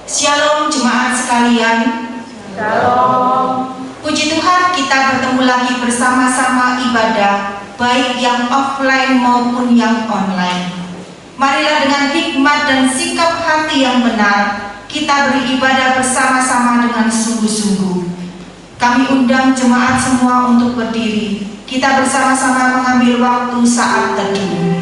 Shalom jemaat sekalian. Shalom. Puji Tuhan, kita bertemu lagi bersama-sama ibadah, baik yang offline maupun yang online. Marilah dengan hikmat dan sikap hati yang benar, kita beribadah bersama-sama dengan sungguh-sungguh. Kami undang jemaat semua untuk berdiri. Kita bersama-sama mengambil waktu saat teduh.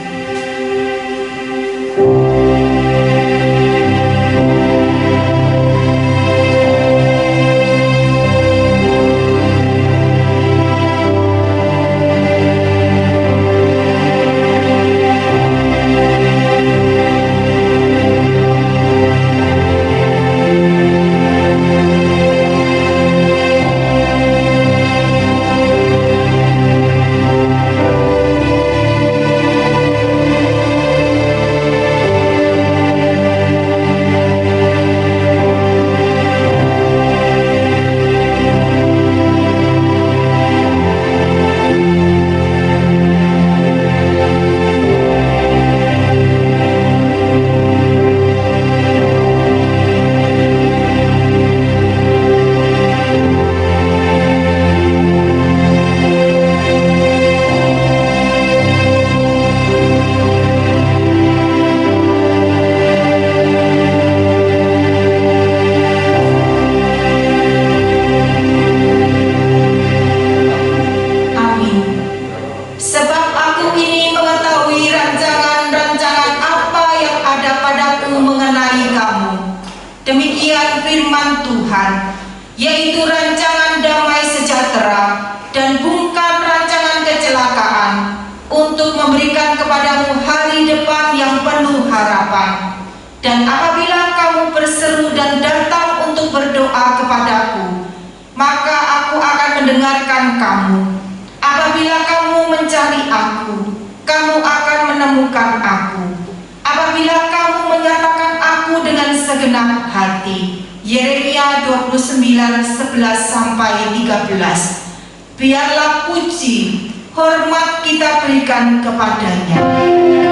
Demikian firman Tuhan, yaitu rancangan damai sejahtera dan bukan rancangan kecelakaan, untuk memberikan kepadamu hari depan yang penuh harapan. Dan apabila kamu berseru dan datang untuk berdoa kepadaku, maka aku akan mendengarkan kamu. Apabila kamu mencari aku, kamu akan menemukan aku. Apabila kamu menyatakan aku dengan segenap hati. Yeremia 29:11-13. Biarlah puji, hormat kita berikan kepadanya. Terima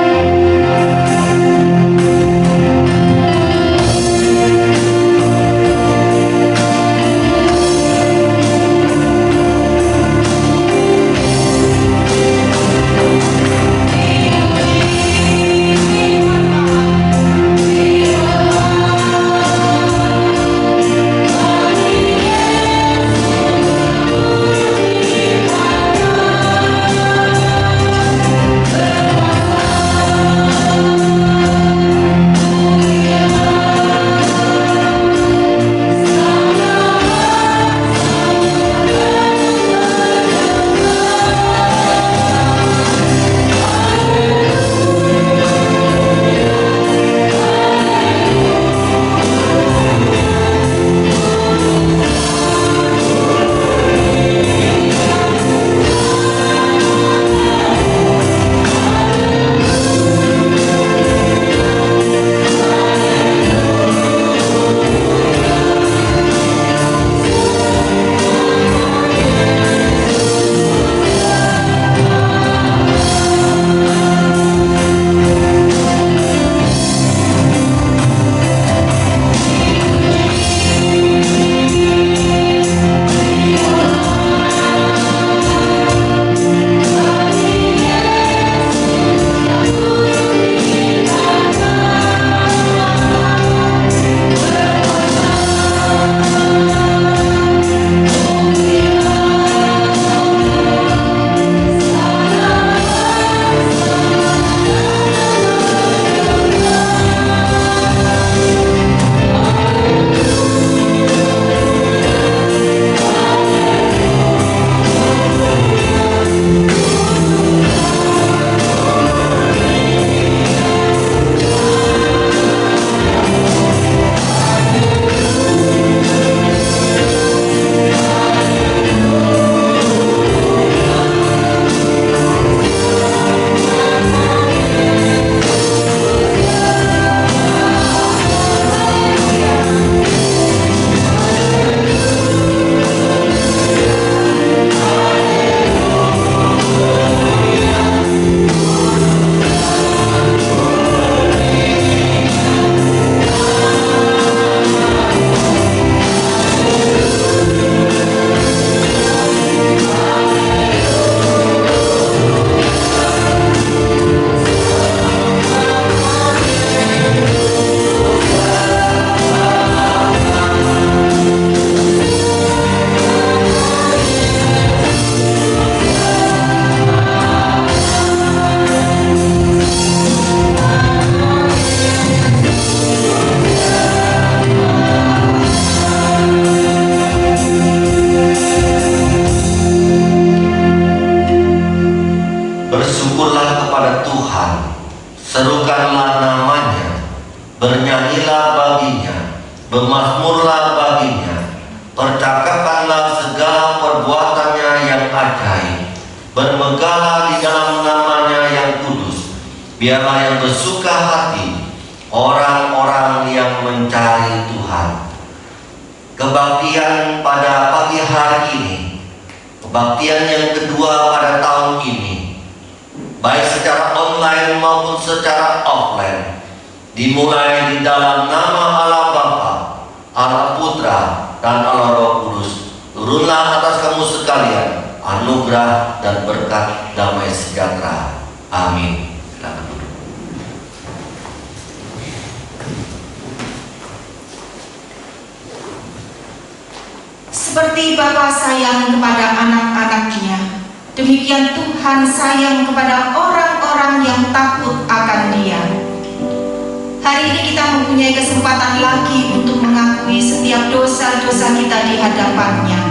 bermazmurlah baginya, percakapkanlah segala perbuatannya yang ajaib, bermegahlah di dalam namanya yang kudus. Biarlah yang bersuka hati orang-orang yang mencari Tuhan. Kebaktian pada pagi hari ini, kebaktian yang kedua pada tahun ini, baik secara online maupun secara offline, dimulai di dalam nama Allah Bapa, Allah Putra, dan Allah Roh Kudus. Turunlah atas kamu sekalian anugerah dan berkat damai sejahtera. Amin. Silakan duduk. Seperti Bapa sayang kepada anak-anaknya, demikian Tuhan sayang kepada orang-orang yang takut akan Dia. Hari ini kita mempunyai kesempatan lagi untuk mengakui setiap dosa-dosa kita di hadapan-Nya.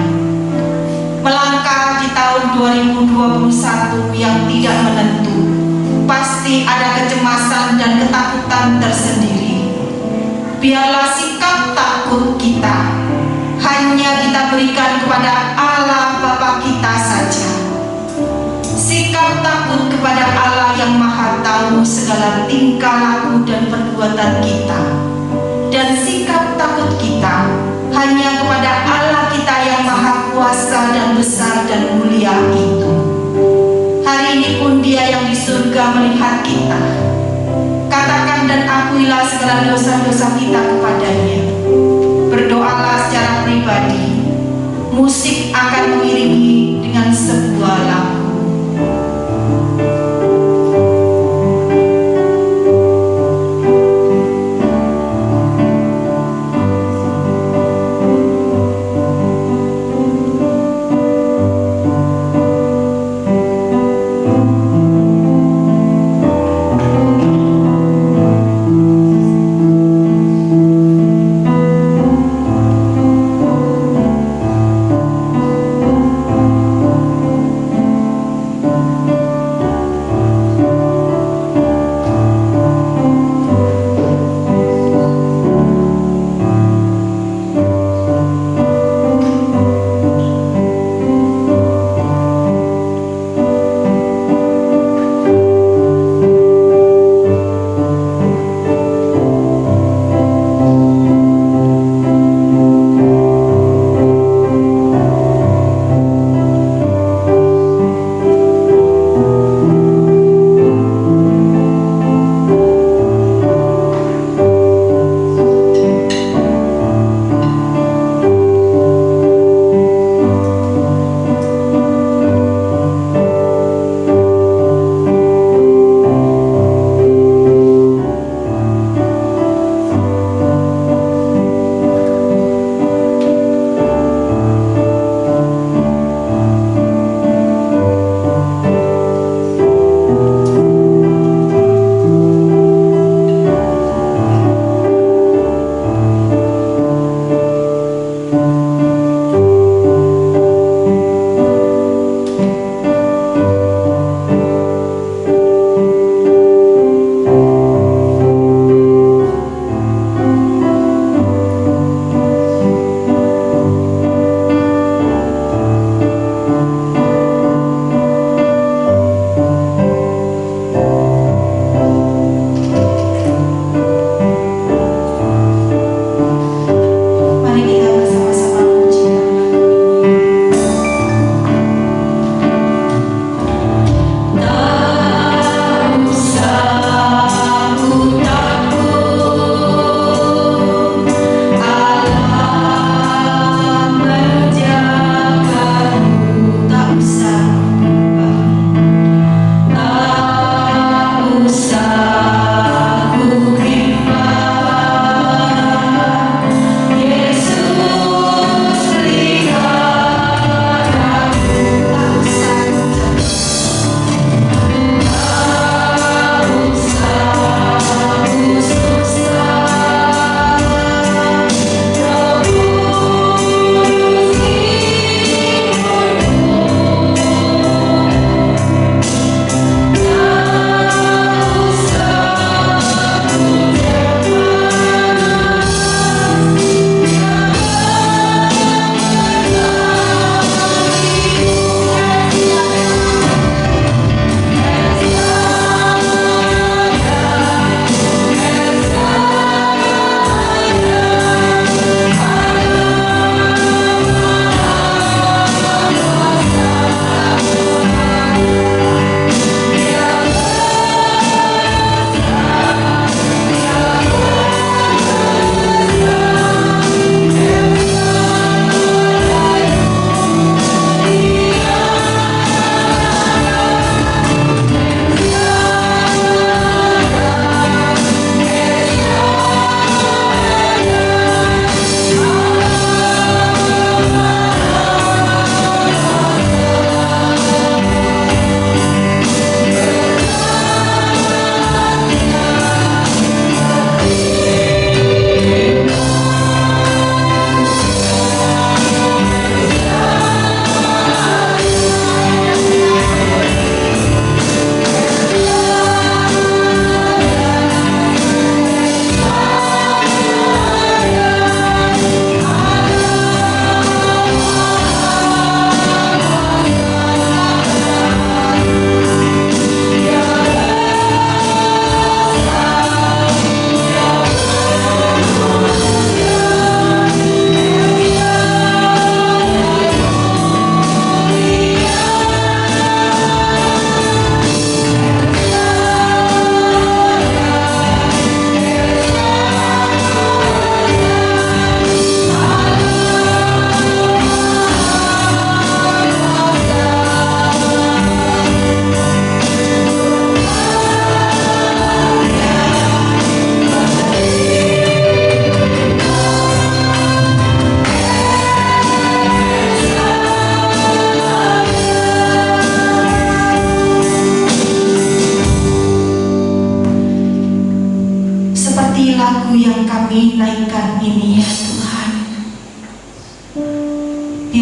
Melangkah di tahun 2021 yang tidak menentu, pasti ada kecemasan dan ketakutan tersendiri. Biarlah sikap takut kita hanya kita berikan kepada Allah Bapa kita saja. Sikap takut kepada Allah yang Maha Tahu segala tingkah laku dan perbuatan kita, dan sikap takut kita hanya kepada Allah kita yang Maha Kuasa dan besar dan mulia itu. Hari ini pun Dia yang di surga melihat kita. Katakan dan akuilah segala dosa-dosa kita kepadanya. Berdoalah secara pribadi. Musik akan mengiringi dengan sebuah lagu.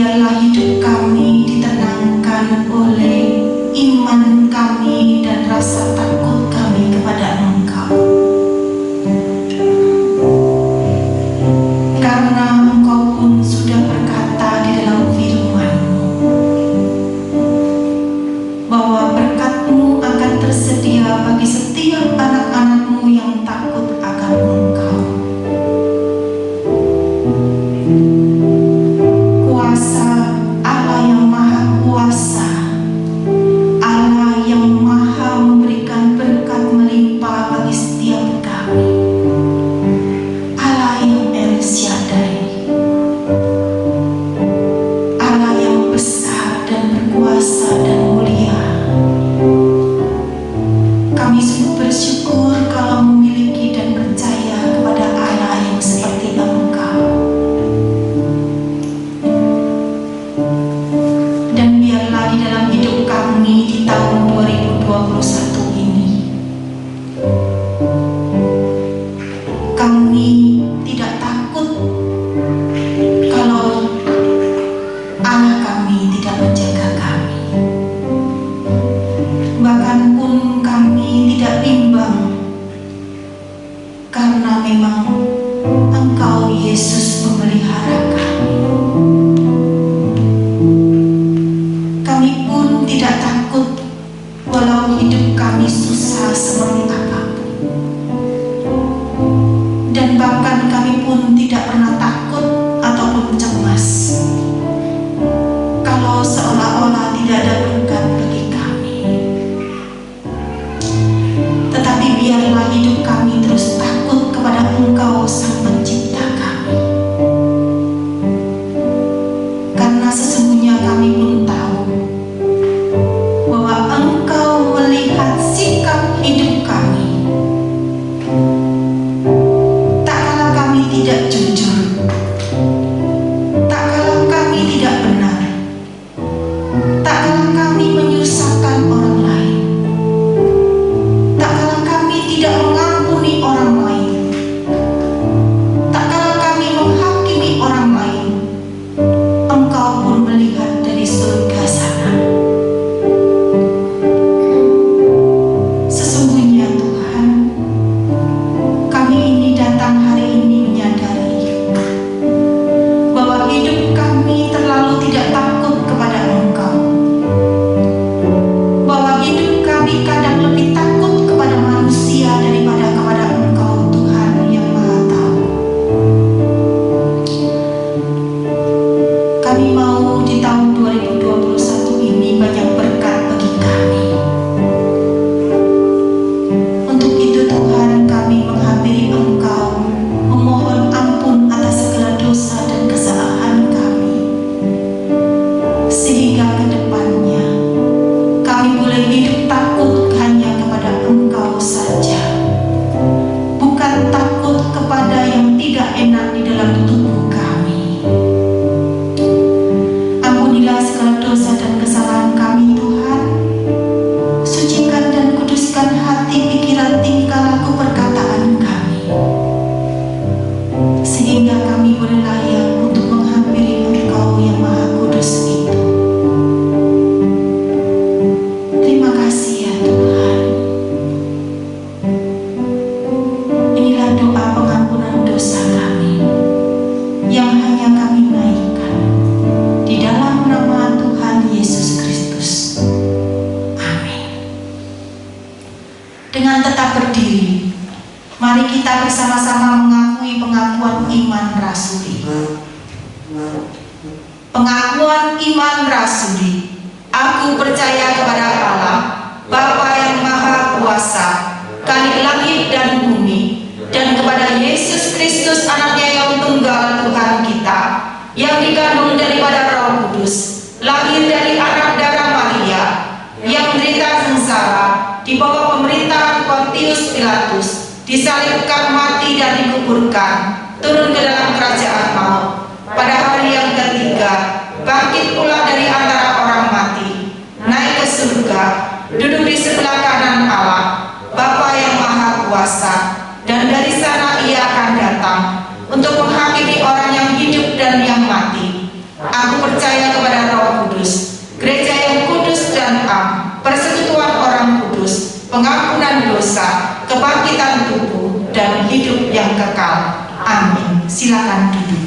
biarlah hidup kami ditenangkan oleh iman kami dan rasa takut kami kepada Engkau. Karena Engkau pun sudah berkata di dalam firman-Mu bahwa berkat-Mu akan tersedia bagi setiap anak-anak-Mu yang takut akan Engkau. Kuasa Allah yang Maha Kuasa, Allah yang Maha memberikan berkat melimpah bagi setiap kami, Allah yang El Shaddai, Allah yang besar dan berkuasa dan mulia. Kami sungguh bersyukur kalau memiliki dan percaya kepada Allah yang seperti Engkau. Dan biarlah di dalam hidup kami di tahun 2021 ini, kami tidak takut kalau Allah kami tidak menjaga kami. Bahkan pun kami tidak bimbang, karena memang Engkau Yesus memelihara kami. Kami pun tidak takut walau hidup kami susah seperti apapun. Dan bahkan kami pun tidak pernah takut ataupun cemas kalau seolah-olah tidak ada berkat bagi kami. Tetapi biarlah hidup kami terus takut kepada Engkau Sang Pencipta kami. Karena sesungguhnya kami pun tahu bahwa Engkau melihat sikap hidup kami. Tak kala kami tidak jujur, tak kala kami tidak benar, tak kala kami menyusahkan orang lain, tak kala kami tidak mengampuni orang lain, tak kala kami menghakimi orang lain, Engkau pun melihat dari surga sana. Sesungguhnya Tuhan, kami ini datang hari ini menyadari bahwa hidup kami terlalu tidak takut kepada Engkau, bahwa hidup kami kadang lebih takut kepada manusia daripada kepada Engkau, Tuhan yang Maha Tahu. Kami mau di tahun 2021 ini banyak berkat bagi kami. Untuk itu Tuhan, kami menghampiri Engkau, memohon ampun atas segala dosa dan kesalahan kami, sehingga ke depannya kami boleh hidup takut hanya kepada Engkau saja, bukan takut kepada yang tidak enak di dalam tubuh kami. Ampunilah segala dosa dan kesalahan kami Tuhan. Sucikan dan kuduskan hati, pikiran, tingkah laku, perkataan kami, sehingga kami boleh layak untuk menghampiri Engkau yang Maha Kudus itu. Terima kasih ya Tuhan. Inilah doa pengampunan dosa kami yang hanya kami naikkan di dalam nama Tuhan Yesus Kristus. Amin. Dengan tetap berdiri, mari kita bersama-sama mengakui pengakuan iman rasuli. Pengakuan iman rasuli. Aku percaya kepada Allah, Bapa yang Maha Kuasa, Khalik langit dan bumi, dan kepada Yesus Kristus anaknya yang tunggal Tuhan kita, yang dikandung daripada Roh Kudus, lahir dari anak darah Maria, yang menderita sengsara di bawah pemerintahan Pontius Pilatus, disalibkan, mati dan dikuburkan, turun ke dalam kerajaan maut. Pada hari yang ketiga, bangkit pula dari antara orang mati, naik ke surga, duduk di sebelah kanan Allah, Bapa yang Maha Kuasa, dan dari sana Ia akan datang untuk menghakimi orang yang hidup dan yang mati. Aku percaya Amin. Silakan duduk.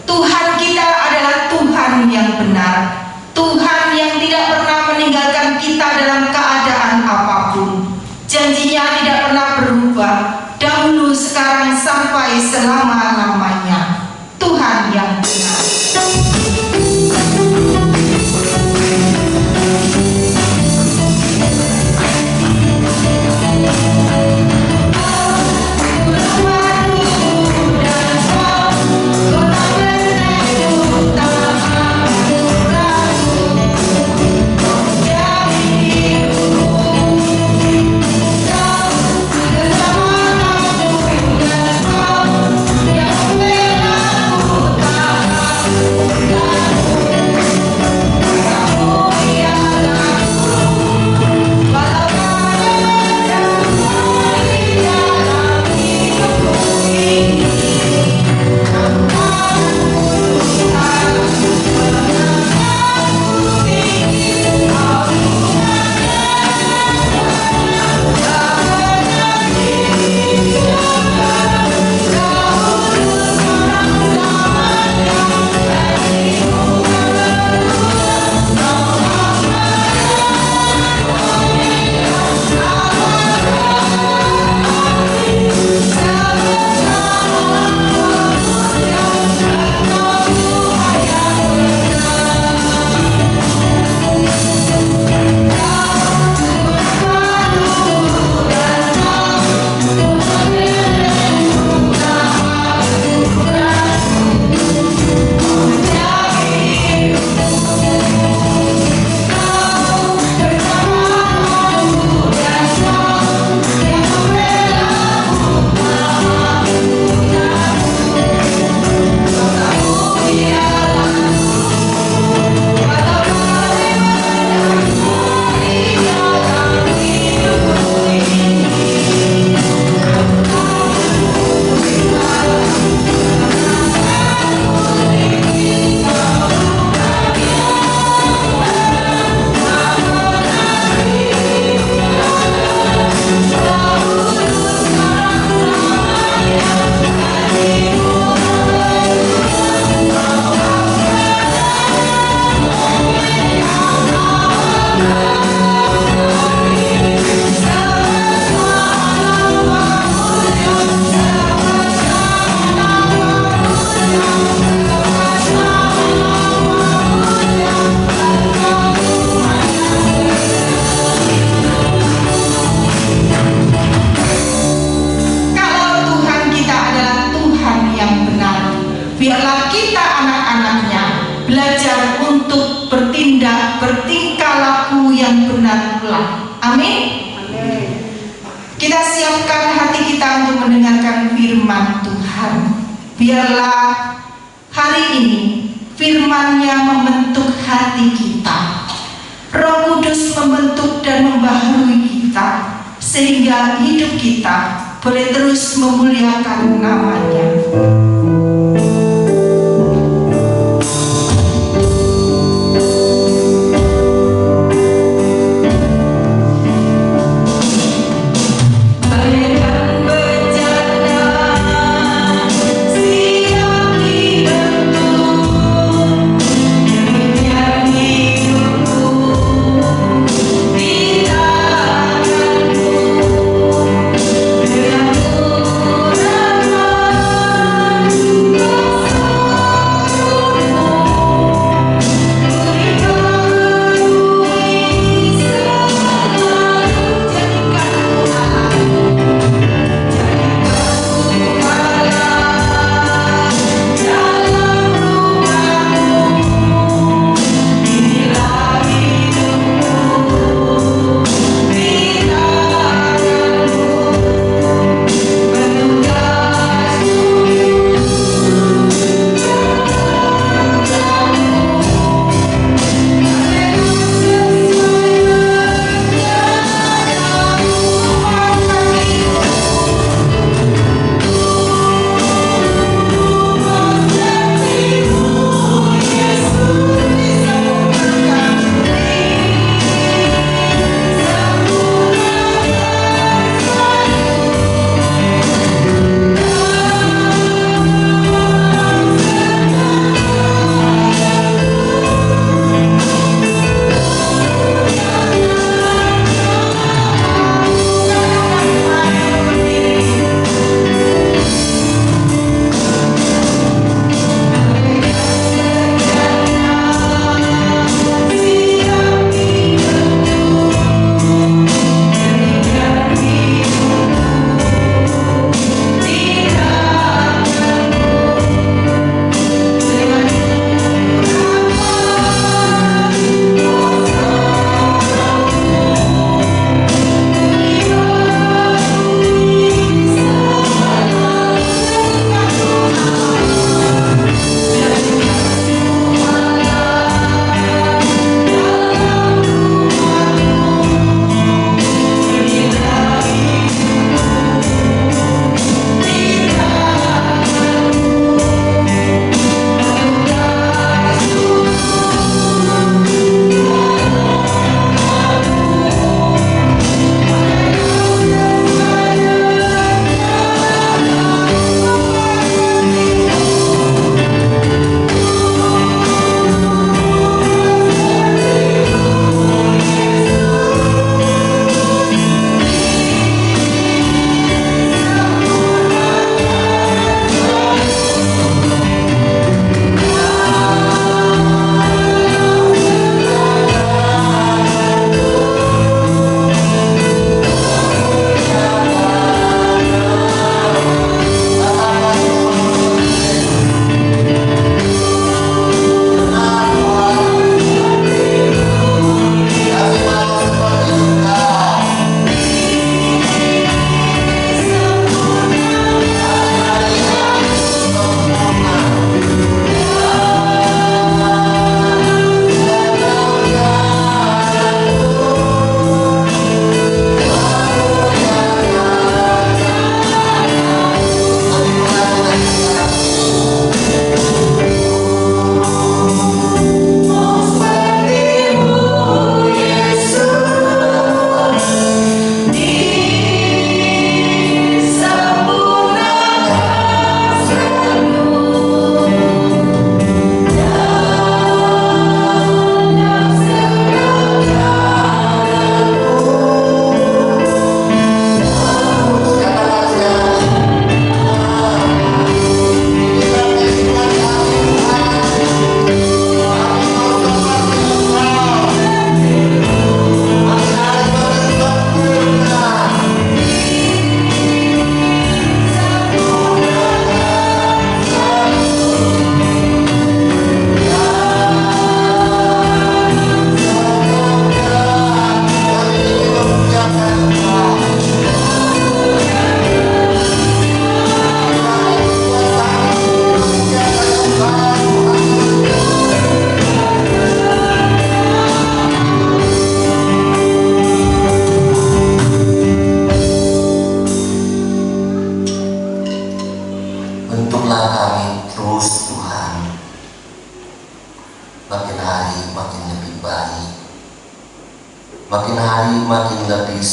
Tuhan kita adalah Tuhan yang benar, Tuhan yang tidak pernah meninggalkan kita dalam keadaan apapun. Janjinya tidak pernah berubah, dahulu, sekarang, sampai selama-lamanya. Tuhan yang benar. Biarlah kita anak-anaknya belajar untuk bertingkah laku yang benar pula. Amin. Kita siapkan hati kita untuk mendengarkan firman Tuhan. Biarlah hari ini firman-Nya membentuk hati kita. Roh Kudus membentuk dan membaharui kita, sehingga hidup kita boleh terus memuliakan nama-Nya. Terima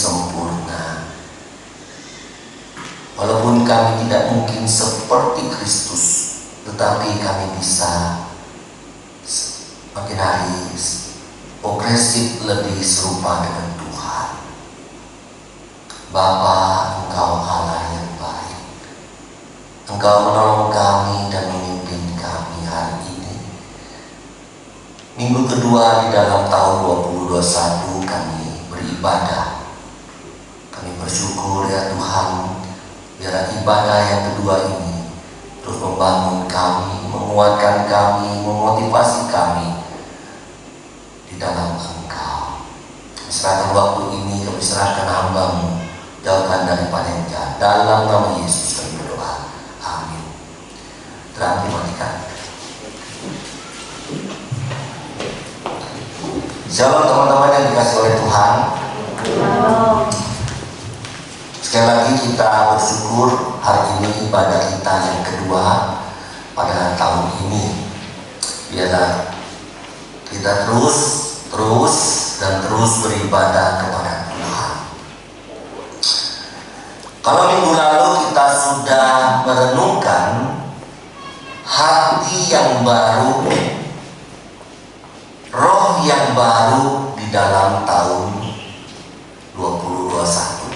sempurna. Walaupun kami tidak mungkin seperti Kristus, tetapi kami bisa makin hari progresif lebih serupa dengan Tuhan. Bapa, Engkau Allah yang baik. Engkau menolong kami dan memimpin kami hari ini. Minggu kedua di dalam tahun 2021 kami beribadah. Kami bersyukur ya Tuhan, biar ibadah yang kedua ini terus membangun kami, menguatkan kami, memotivasi kami di dalam Engkau. Serahkan waktu ini, kami serahkan hamba-Mu, jauhkan daripada yang jahat. Dalam nama Yesus kami berdoa. Amin. Terang dimatikan. Shalom teman-teman yang dikasih oleh Tuhan. Sekali lagi kita bersyukur hari ini ibadah kita yang kedua pada tahun ini. Biarlah kita terus beribadah kepada Tuhan. Kalau minggu lalu kita sudah merenungkan hati yang baru, roh yang baru di dalam tahun 2021.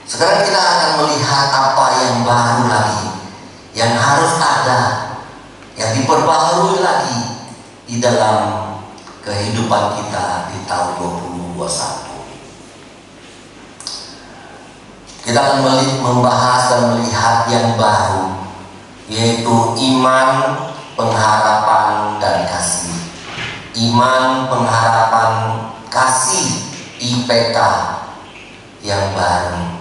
Sekarang kita akan melihat apa yang baru lagi, yang harus ada, yang diperbaharui lagi di dalam kehidupan kita di tahun 2021. Kita akan membahas dan melihat yang baru, yaitu iman, pengharapan, dan kasih. Iman, pengharapan, kasih, IPK yang baru,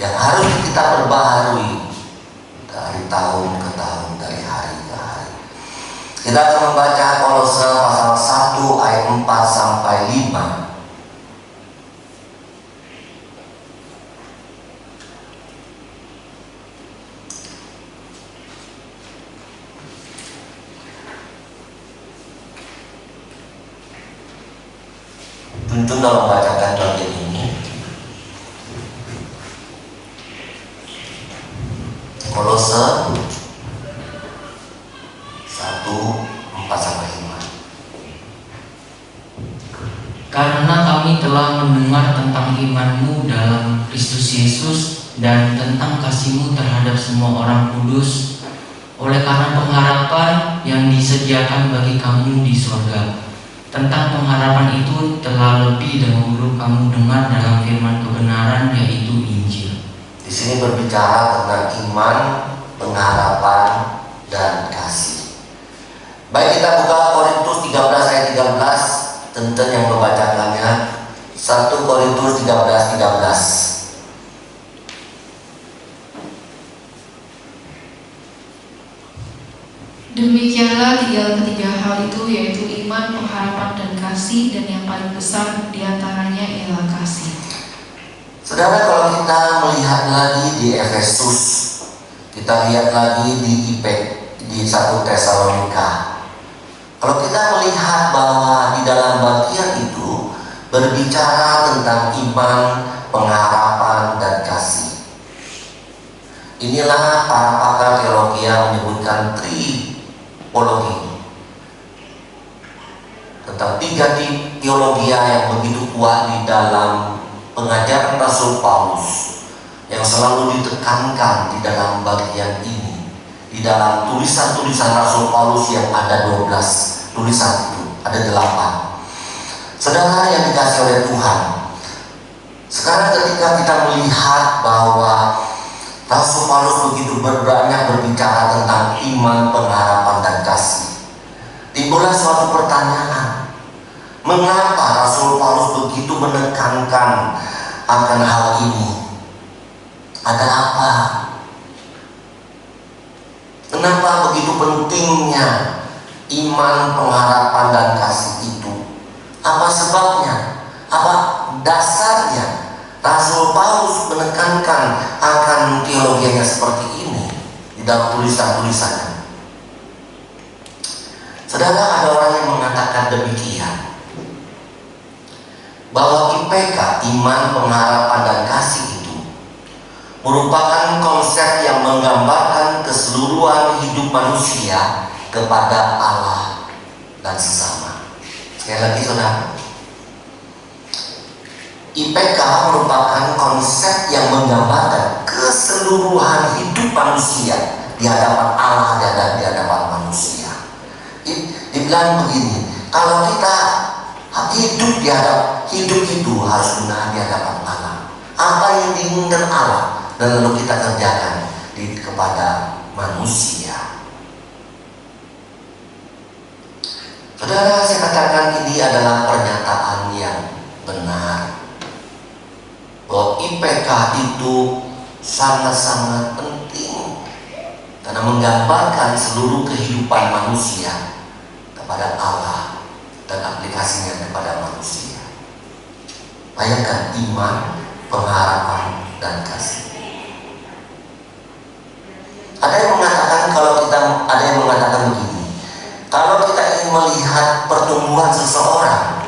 yang harus kita perbaharui dari tahun ke tahun, dari hari ke hari. Kita akan membaca Kolose pasal 1 ayat 4 sampai 5. Tuntun dalam membacakan bagian ini. Kolose 1:4-5. Karena kami telah mendengar tentang iman-Mu dalam Kristus Yesus dan tentang kasih-Mu terhadap semua orang kudus, oleh karena pengharapan yang disediakan bagi kamu di surga. Tentang pengharapan itu telah lebih dahulu kamu dengar dalam firman kebenaran, yaitu Injil. Di sini berbicara tentang iman, pengharapan, dan kasih. Baik, kita buka Korintus 13 ayat 13. Tenten yang membacakannya 1 Korintus 13:13. Demikianlah ketiga hal itu, yaitu iman, pengharapan, dan kasih, dan yang paling besar diantaranya ialah kasih. Saudara, kalau kita melihat lagi di Efesus, kita lihat lagi di 1 Tesalonika, kalau kita melihat bahwa di dalam bagian itu berbicara tentang iman, pengharapan, dan kasih. Inilah para pakar teologi yang menyebutkan tripologi, tentang 3 teologi yang begitu kuat di dalam pengajaran Rasul Paulus, yang selalu ditekankan di dalam bagian ini, di dalam tulisan-tulisan Rasul Paulus yang ada 12 tulisan itu, ada 8. Saudara yang dikasih oleh Tuhan, sekarang ketika kita melihat bahwa Rasul Paulus begitu banyak berbicara tentang iman, pengharapan, dan kasih, timbullah suatu pertanyaan. Mengapa Rasul Paulus begitu menekankan akan hal ini? Ada apa? Kenapa begitu pentingnya iman, pengharapan, dan kasih itu? Apa sebabnya? Apa dasarnya Rasul Paulus menekankan akan teologinya seperti ini di dalam tulisan-tulisannya? Saudara, ada orang yang mengatakan demikian. bahwa IPK, iman, pengharapan, dan kasih itu merupakan konsep yang menggambarkan keseluruhan hidup manusia kepada Allah dan sesama. Sekali lagi saudara, IPK merupakan konsep yang menggambarkan keseluruhan hidup manusia di hadapan Allah dan di hadapan manusia. Dibilang begini, kalau kita hidup itu harus benar di hadapan Allah. Apa yang diinginkan Allah dan lalu kita kerjakan kepada manusia. Saudara, saya katakan ini adalah pernyataan yang benar, bahwa IPK itu sangat-sangat penting karena menggambarkan seluruh kehidupan manusia kepada Allah dan aplikasinya kepada manusia. Bayangkan iman, pengharapan, dan kasih. Ada yang mengatakan begini, kalau kita ingin melihat pertumbuhan seseorang,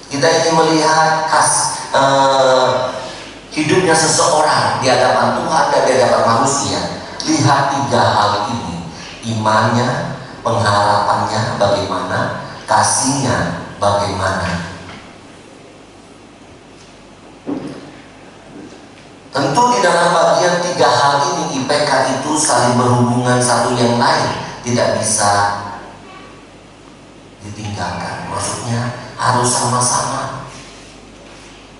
kita ingin melihat hidupnya seseorang di hadapan Tuhan dan di hadapan manusia, lihat 3 hal ini: imannya, pengharapannya bagaimana, kasihnya bagaimana. Tentu di dalam bagian 3 hal ini IPK itu saling berhubungan satu yang lain, tidak bisa ditinggalkan. Maksudnya harus sama-sama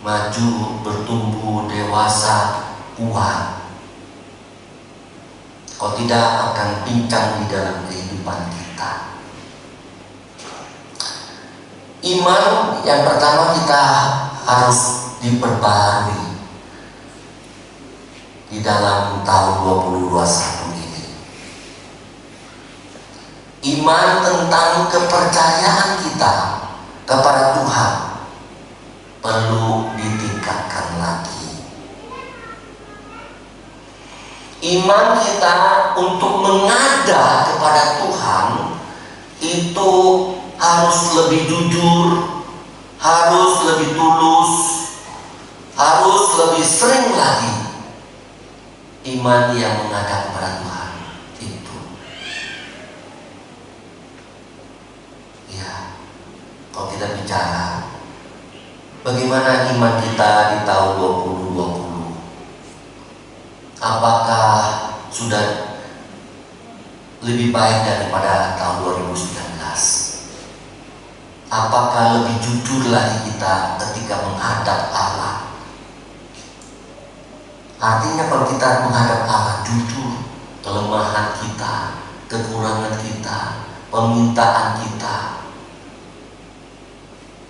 maju, bertumbuh, dewasa, kuat. Kalau tidak akan pincang di dalam kehidupan kita. Iman yang pertama kita harus diperbarui di dalam tahun 2021 ini. Iman tentang kepercayaan kita kepada Tuhan perlu ditingkatkan lagi. Iman kita untuk mengada kepada Tuhan itu harus lebih jujur, harus lebih tulus, harus lebih sering lagi. Iman yang mengada kepada Tuhan itu, ya, kalau kita bicara bagaimana iman kita di tahun 2020, apakah sudah lebih baik daripada tahun 2019? Apakah lebih jujur lagi kita ketika menghadap Allah? Artinya kalau kita menghadap Allah jujur, kelemahan kita, kekurangan kita, permintaan kita,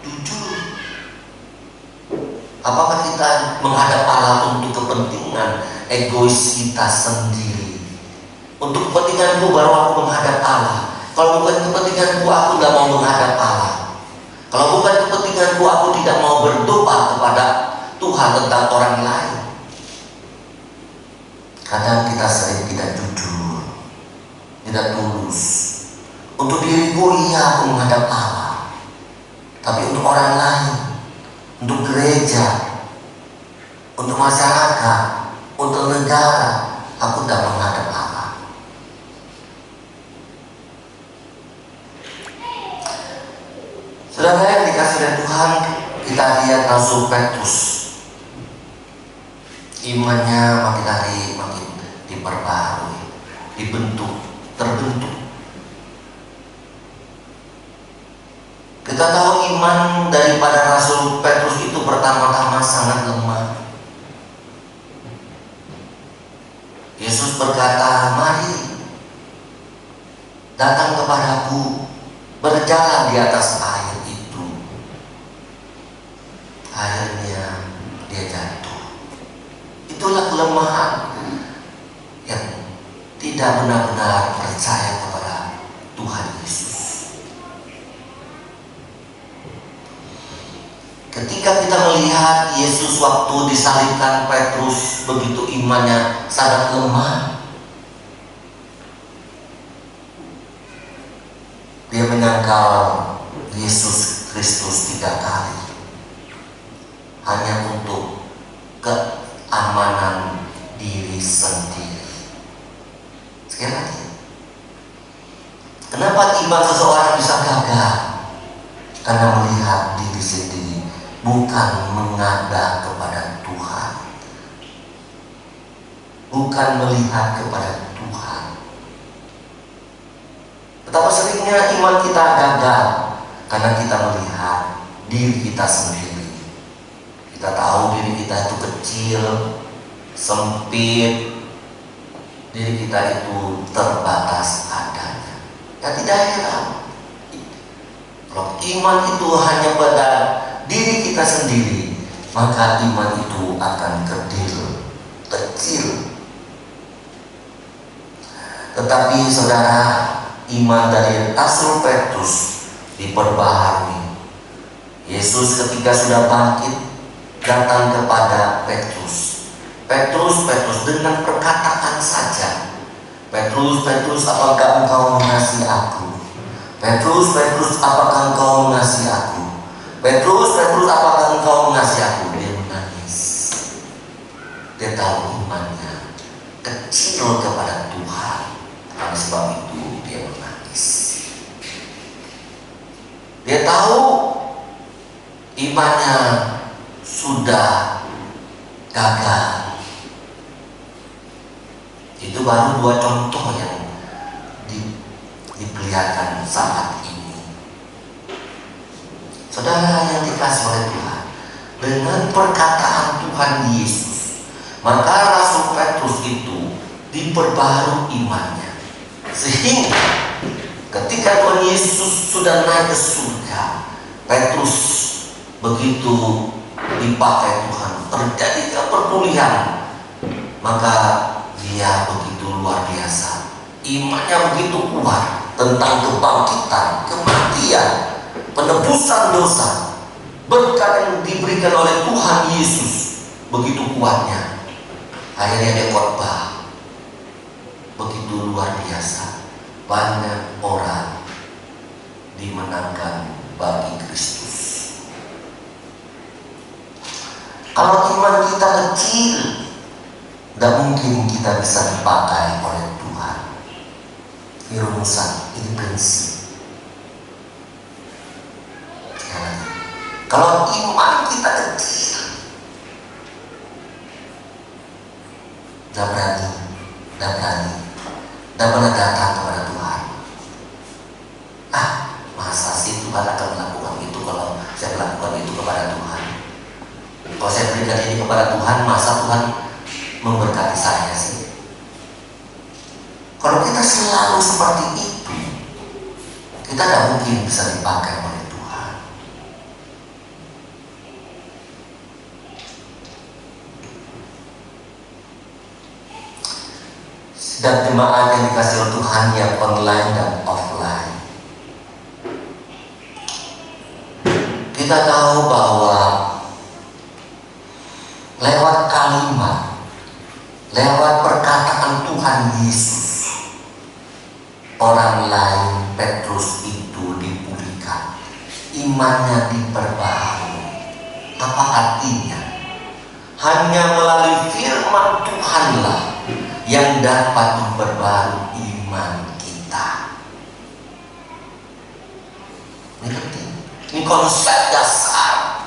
jujur. Apakah kita menghadap Allah untuk kepentingan egois kita sendiri? Untuk kepentinganku baru aku menghadap Allah. Kalau bukan kepentinganku, aku tidak mau menghadap Allah. Kalau bukan kepentinganku, aku tidak mau berdoa kepada Tuhan tentang orang lain. Kadang kita sering tidak jujur, tidak tulus. Untuk diriku, iya aku menghadap Allah, tapi untuk orang lain, untuk gereja, untuk masyarakat, untuk negara, aku tidak menghadap Allah. Saudara yang dikasih oleh Tuhan, kita lihat Rasul Petrus, imannya makin hari makin diperbarui, terbentuk. Kita tahu iman daripada Rasul Petrus itu pertama-tama sangat lemah. Yesus berkata, mari datang kepadaku, berjalan di atas air itu. Akhirnya dia jatuh. Itulah kelemahan yang tidak benar-benar percaya kepada Tuhan Yesus. Ketika kita melihat Yesus waktu disalibkan, Petrus begitu imannya sangat lemah. Dia menyangkal Yesus Kristus 3 kali. keimanan diri sendiri. Sekali lagi, kenapa iman seseorang bisa gagal? Karena melihat diri sendiri, bukan menghadap kepada Tuhan, bukan melihat kepada Tuhan. Betapa seringnya iman kita gagal karena kita melihat diri kita sendiri. Kita tahu diri kita itu kecil, sempit, diri kita itu terbatas adanya. Ya tidak heran, kalau iman itu hanya pada diri kita sendiri, maka iman itu akan kecil. Tetapi saudara, iman dari Rasul Petrus diperbaharui. Yesus ketika sudah bangkit datang kepada Petrus. Petrus dengan perkataan saja. Petrus, apakah engkau mengasihi aku? Petrus, apakah engkau mengasihi aku? Petrus, apakah engkau mengasihi aku? Dia menangis. Dia tahu imannya kecil kepada Tuhan. Oleh sebab itu dia menangis. Dia tahu imannya sudah gagal. Itu baru 2 contoh yang diperlihatkan saat ini. Saudara yang dikasih oleh Tuhan, dengan perkataan Tuhan Yesus, maka Rasul Petrus itu diperbaharui imannya. Sehingga ketika Tuhan Yesus sudah naik ke surga, Petrus begitu dipakai Tuhan, terjadi kepermuliaan, maka dia begitu luar biasa. Imannya begitu kuat tentang kebangkitan, kematian, penebusan dosa, berkat yang diberikan oleh Tuhan Yesus begitu kuatnya. Akhirnya dia khotbah begitu luar biasa. Banyak orang dimenangkan bagi Kristus. Kalau iman kita kecil, tidak mungkin kita bisa dipakai oleh Tuhan. Ini rumusan, ini prinsip. Kalau iman kita kecil, tidak pernah datang kepada Tuhan. Masa sih Tuhan akan melakukan itu kalau saya melakukan itu kepada Tuhan? Kalau saya berikan ini kepada Tuhan, masa Tuhan memberkati saya sih? Kalau kita selalu seperti itu, kita tidak mungkin bisa dipakai oleh Tuhan. Dan jemaat yang dikasih oleh Tuhan yang online dan offline, kita tahu bahwa lewat kalimat, lewat perkataan Tuhan Yesus, orang lain Petrus itu dipulihkan, imannya diperbaharui. Apa artinya? Hanya melalui firman Tuhanlah yang dapat memperbarui iman kita. Ini penting. Ini konsep dasar.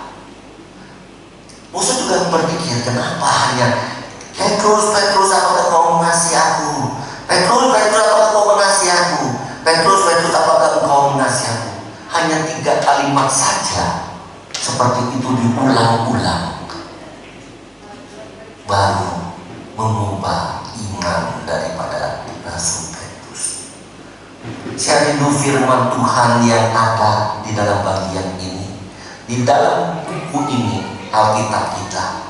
Musa juga berpikir, kenapa hanya Petrus, apakah kau mengasihi aku? Petrus, apakah kau mengasihi aku? Petrus, apakah engkau mengasihi aku? Hanya 3 kalimat saja, seperti itu diulang-ulang, baru mengubah iman daripada Rasul Petrus. Saya rindu firman Tuhan yang ada di dalam bagian ini, di dalam buku ini, Alkitab kita.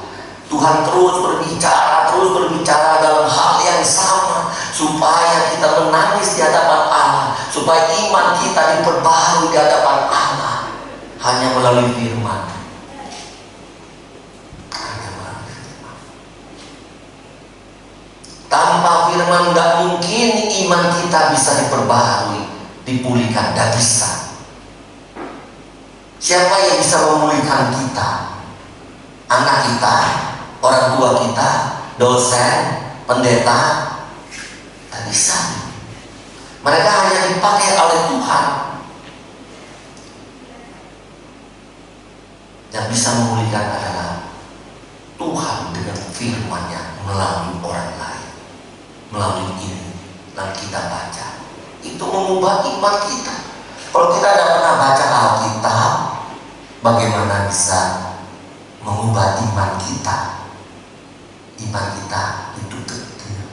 Tuhan terus berbicara dalam hal yang sama, supaya kita menangis di hadapan Allah, supaya iman kita diperbaharui di hadapan Allah, hanya melalui firman. Tanpa firman tidak mungkin iman kita bisa diperbaharui, dipulihkan, tidak bisa. Siapa yang bisa memulihkan kita? Anak kita, orang tua kita, dosen, pendeta, tak bisa. Mereka hanya dipakai oleh Tuhan. Yang bisa memulihkan adalah Tuhan dengan firman-Nya melalui orang lain, melalui ini yang kita baca. Itu mengubah iman kita. Kalau kita tidak pernah baca Alkitab, bagaimana bisa mengubah iman kita? Iman kita itu kecil.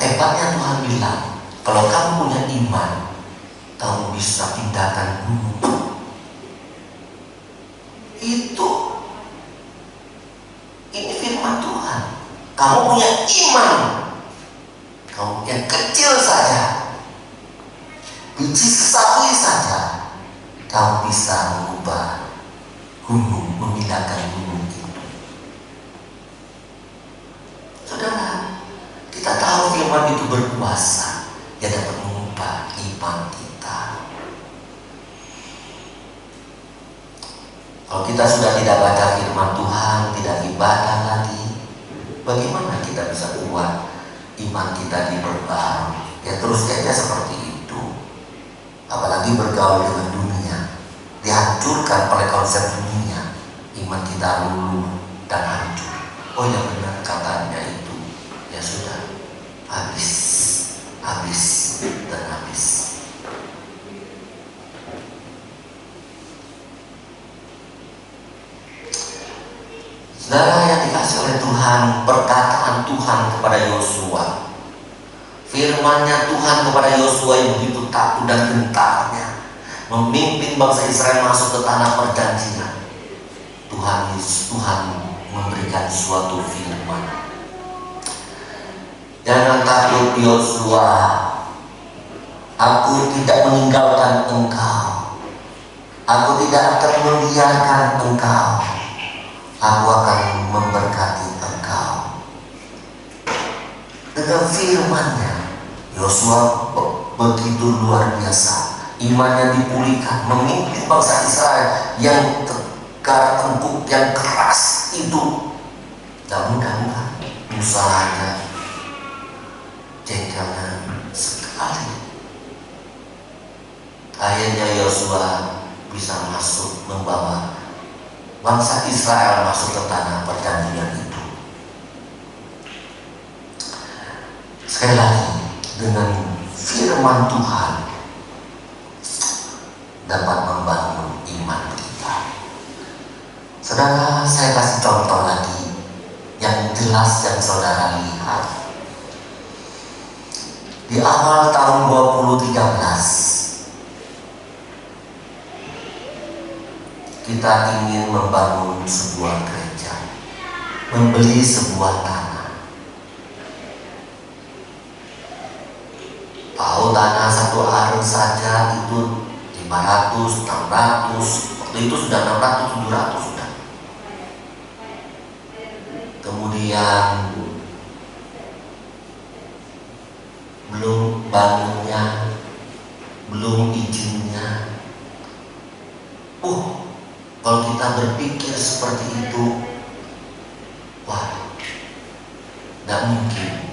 Hebatnya Tuhan bilang, kalau kamu punya iman, kamu bisa pindahkan gunung. Ini firman Tuhan. Kamu punya iman, kamu yang kecil saja, biji sesawi saja, kamu bisa mengubah gunung, memindahkan gunung itu. Saudara, kita tahu firman itu berkuasa, dia dapat mengubah iman kita. Kalau kita sudah tidak baca firman Tuhan, tidak ibadah lagi, bagaimana kita bisa kuat iman kita diperbarui? Ya terus saja seperti itu. Apalagi bergaul dengan dunia, dihancurkan oleh konsep dunia, iman kita luluh dan hancur. Oh ya benar katanya itu, ya sudah habis dan habis. Saudara yang dikasih oleh Tuhan, perkataan Tuhan kepada Yosua, firman-Nya Tuhan kepada Yosua yang begitu takut dan gentarnya, memimpin bangsa Israel masuk ke tanah perjanjian. Tuhan memberikan suatu firman. Jangan takut Yosua, aku tidak meninggalkan engkau, aku tidak akan membiarkan engkau. Aku akan memberkati engkau. Dengan firman-Nya, Yosua begitu luar biasa. Imannya dipulihkan, memimpin bangsa Israel yang tegar tengkuk, yang keras itu. Dan mudah-mudahan usahanya jengkelnya sekali. Akhirnya Yosua bisa masuk membawa bangsa Israel masuk ke tanah perjanjian itu. Sekali lagi, dengan firman Tuhan dapat membangun iman kita. Saudara, saya kasih contoh lagi yang jelas yang saudara lihat. Di awal tahun 2013, kita ingin membangun sebuah gereja, membeli sebuah tanah. Tahu tanah satu aren saja itu 500, 600, waktu itu sudah 600, 700 sudah. Kemudian belum bangunnya, belum izinnya. Kalau kita berpikir seperti itu, wah, tidak mungkin.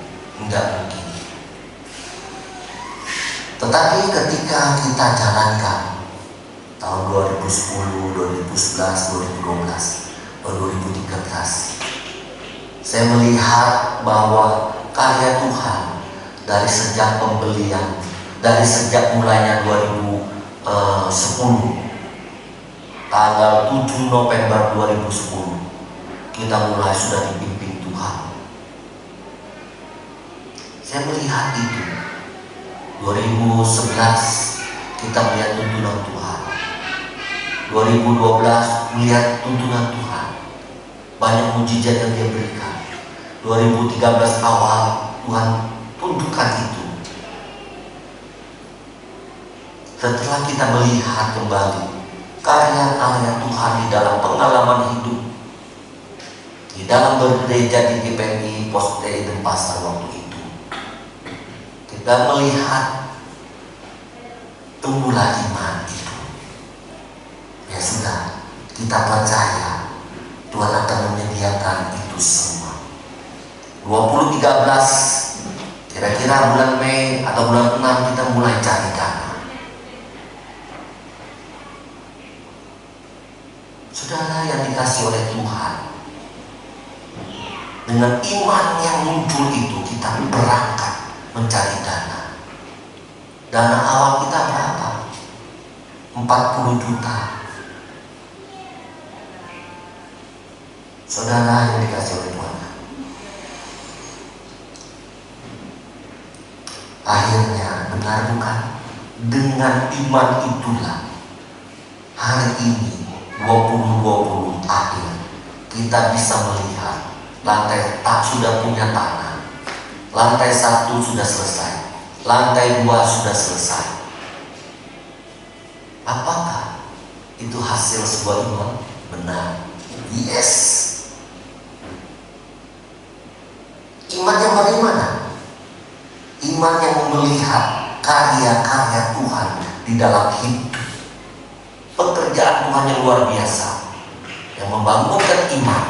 Tetapi ketika kita jalankan tahun 2010, 2011, 2012, 2013, saya melihat bahwa karya Tuhan dari sejak pembelian, dari sejak mulainya 2010, tanggal 7 November 2010, kita mulai sudah dipimpin Tuhan. Saya melihat itu. 2011 kita melihat tuntunan Tuhan. 2012 melihat tuntunan Tuhan. Banyak mujizat yang Dia berikan. 2013 awal Tuhan tunjukkan itu. Setelah kita melihat kembali karya-karya Tuhan di dalam pengalaman hidup, di dalam bergereja di GPI Poste Denpasar waktu itu, kita melihat tumbuhlah iman itu. Ya sudah, kita percaya Tuhan akan menyediakan itu semua. kira-kira bulan Mei atau bulan 6 kita mulai cari dana. Saudara yang dikasih oleh Tuhan, dengan iman yang muncul itu kita berangkat mencari dana. Dana awal kita berapa? 40 juta. Saudara yang dikasih oleh Tuhan, akhirnya benar bukan? Dengan iman itulah hari ini 2020 akhir kita bisa melihat lantai tak sudah punya tanah, lantai 1 sudah selesai, lantai 2 sudah selesai. Apakah itu hasil sebuah iman? Benar. Yes. Iman yang bagaimana? Iman yang melihat karya-karya Tuhan di dalam hidup. Pekerjaan Tuhan yang luar biasa, yang membangunkan iman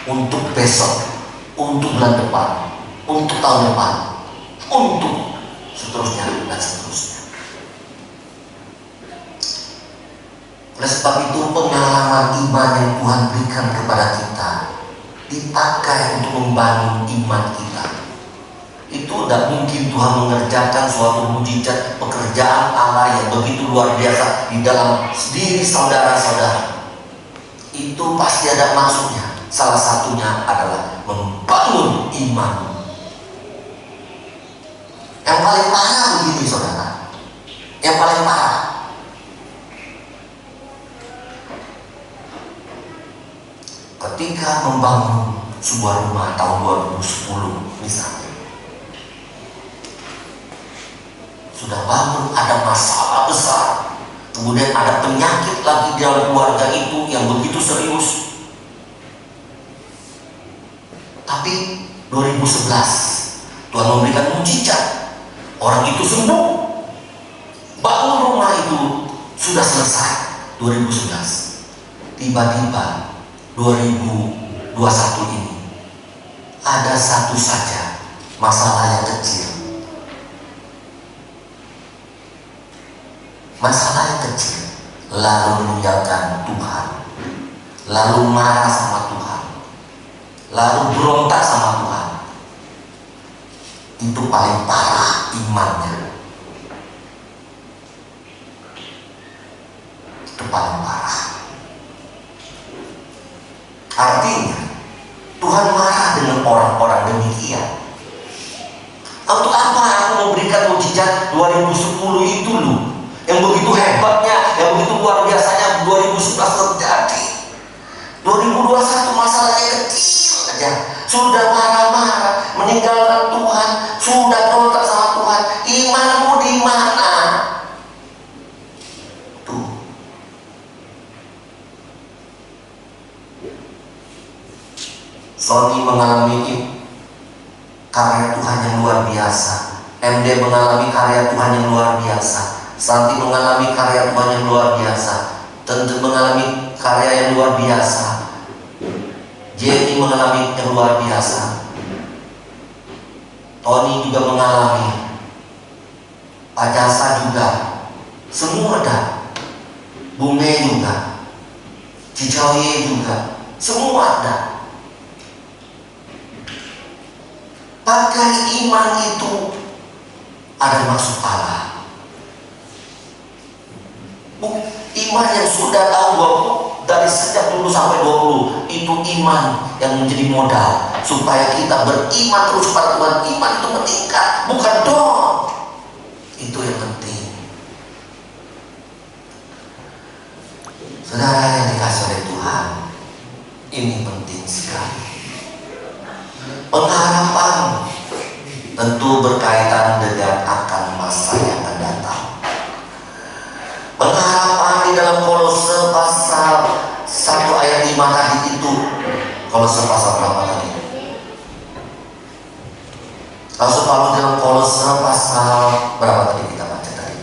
untuk besok, untuk bulan depan, untuk tahun depan, untuk seterusnya dan seterusnya. Oleh sebab itu, pengalaman iman yang Tuhan berikan kepada kita dipakai untuk membangun iman kita. Itu tidak mungkin Tuhan mengerjakan suatu mujizat pekerjaan Allah yang begitu luar biasa di dalam diri saudara-saudara. Itu pasti ada maksudnya. Salah satunya adalah membangun iman. Yang paling parah begini saudara, yang paling parah, ketika membangun sebuah rumah tahun 2010 misalnya, sudah bangun, ada masalah besar, kemudian ada penyakit lagi di dalam keluarga itu yang begitu serius. Tapi 2011 Tuhan memberikan mujizat, orang itu sembuh, bangun rumah itu sudah selesai. 2011, tiba-tiba 2021 ini ada satu saja masalah yang kecil. Masalah yang kecil, lalu meninggalkan Tuhan, lalu marah sama Tuhan, lalu berontak sama Tuhan. Itu paling parah imannya. Itu paling parah. Artinya Tuhan marah dengan orang-orang demikian. Untuk apa aku memberikan mujizat 2010 itu loh, yang begitu hebatnya, yang begitu luar biasanya 2011 terjadi. 2021 masalahnya kecil aja, sudah marah-marah, meninggalkan Tuhan, sudah berontak sama Tuhan. Imanmu di mana? Tuh. Sony mengalami karya Tuhan yang luar biasa, MD mengalami karya Tuhan yang luar biasa, Santi mengalami karya Tuhan yang luar biasa, tentu mengalami karya yang luar biasa, Jenny mengalami yang luar biasa, Tony juga mengalami, Pak Jasa juga, semua ada, Bunge juga, Cicoye juga, semua ada. Pakai iman itu ada maksud Allah. Iman yang sudah tahu 20, dari sejak dulu sampai 20, itu iman yang menjadi modal supaya kita beriman terus pada Tuhan. Iman itu meningkat, bukan dong. Itu yang penting. Saudara yang dikasih oleh Tuhan, ini penting sekali. Pengharapan tentu berkaitan dengan akan masa yang akan datang. Pengharapan di dalam Kolose pasal 1 ayat 5 tadi itu. Kolose pasal berapa tadi? Rasul Paulus dalam Kolose pasal berapa tadi kita baca tadi?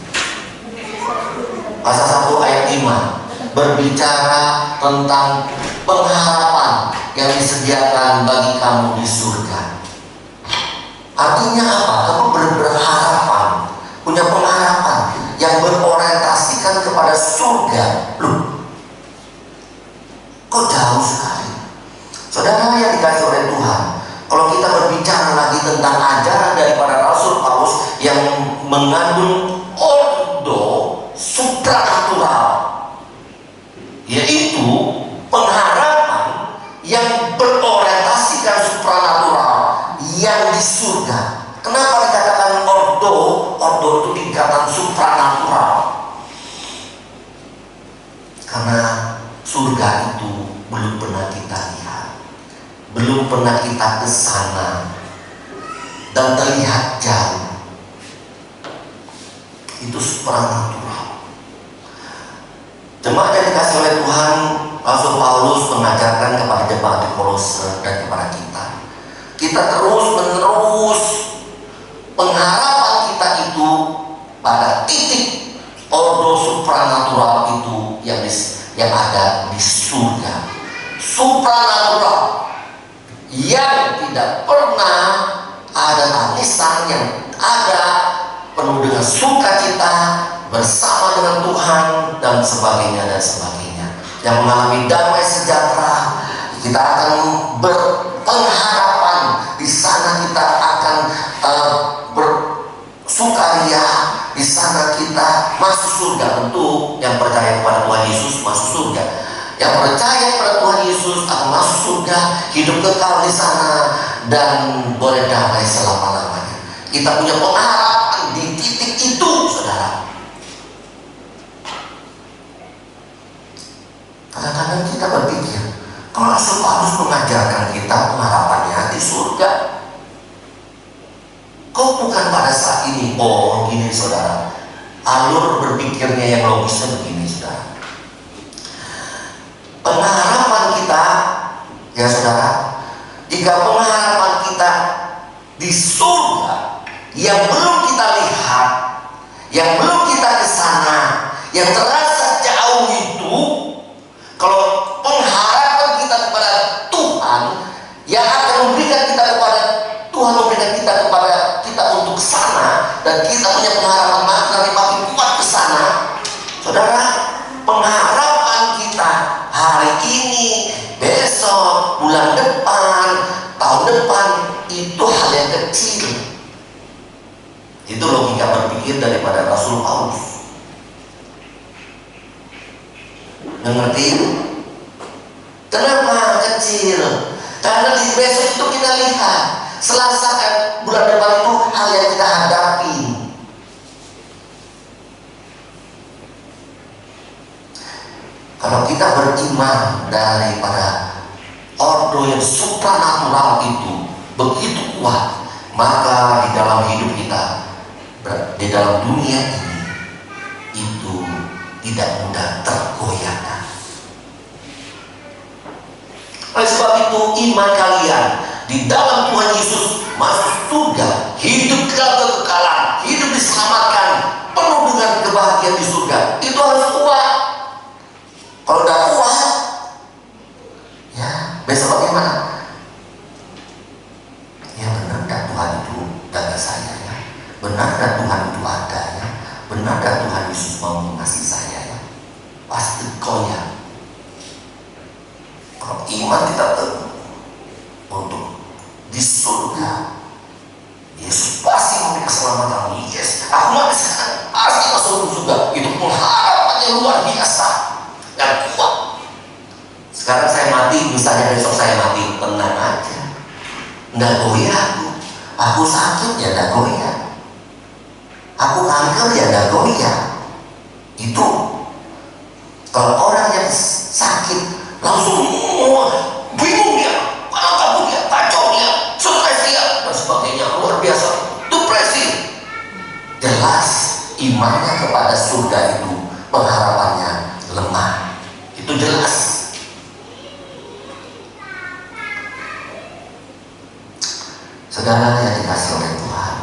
Pasal 1 ayat 5 berbicara tentang pengharapan yang disediakan bagi kamu di surga. Artinya apa? Kamu berharapan, punya pengharapan yang berorientasikan kepada surga. Loh, kok jauh sekali? Saudara yang dikasih oleh Tuhan, kalau kita berbicara lagi tentang ajaran daripada Rasul Paulus yang mengandung ordo supranatural, yaitu pengharapan yang berorientasikan supranatural yang di surga. Kenapa dikatakan ordo? Ordo itu dikatakan supranatural karena surga itu belum pernah kita lihat, belum pernah kita ke sana, dan terlihat jauh. Itu supranatural. Jemaat yang dikasih oleh Tuhan, Rasul Paulus mengajarkan kepada jemaat di Kolose dan kepada kita. Kita terus menerus pengharapan kita itu pada titik ordo supranatural itu yang ada di surga. Supranatural yang tidak pernah ada tangisan, yang ada penuh dengan sukacita bersama dengan Tuhan dan sebagainya dan sebagainya, yang mengalami damai sejahtera. Kita akan berpengharapan di sana, kita akan bersukaria di sana, kita masuk surga. Tentu yang percaya kepada Tuhan Yesus masuk surga, yang percaya kepada Tuhan Yesus akan masuk surga, hidup kekal di sana dan boleh damai selama-lamanya. Kita punya pengharapan di titik itu, saudara. Kadang-kadang kita berpikir, kalau Rasul Paulus mengajarkan kita pengharapannya di surga, kok bukan pada saat ini? Oh, gini saudara, alur berpikirnya yang logisnya begini, saudara. Pengharapan kita, ya saudara, jika pengharapan kita di surga yang belum kita lihat, yang belum kita ke sana, yang terasa jauh itu, kalau pengharapan kita kepada Tuhan yang akan memberikan kita kepada Tuhan, memberikan kita kepada kita untuk sana, dan kita punya pengharapan makin kuat ke sana, saudara, pengharapan kita hari ini, besok, bulan depan, tahun depan itu hal yang kecil. Itu logika berpikir daripada Rasul Paulus. Mengerti? Kenapa kecil? Karena di besok itu kita lihat, Selasa kan bulan depan itu hal yang kita hadapi. Kalau kita beriman daripada ordo yang supranatural itu begitu kuat, maka di dalam hidup kita, di dalam dunia ini, itu tidak mudah tergoyahkan. Oleh sebab itu, iman kalian di dalam Tuhan Yesus masuk surga, hidup kekekalan, hidup diselamatkan, penuh dengan kebahagiaan di surga, itu harus kuat. Kalau udah kuat, ya besok bagaimana? Ya benar dan Tuhan itu jaga saya ya, benar dan Tuhan itu ada ya, benar dan Tuhan Yesus mau mengasihi saya ya, pasti goyah. Kalau iman kita teguh untuk di surga, Yesus pasti memberi keselamatan. Yes, aku mati sekarang pasti masuk surga. Itu pengharapan yang luar biasa dan kuat. Sekarang saya mati, misalnya besok saya mati, tenang aja, nggak goyah aku sakit ya nggak goyah, aku kanker ya nggak goyah. Itu kalau orang yang sakit langsung bingung dia, panas kabut dia, kacau dia, stres dia, dan sebagainya, luar biasa, depresi. Jelas imannya kepada surga itu, pengharapannya lemah. Itu jelas. Saudara yang dikasih oleh Tuhan,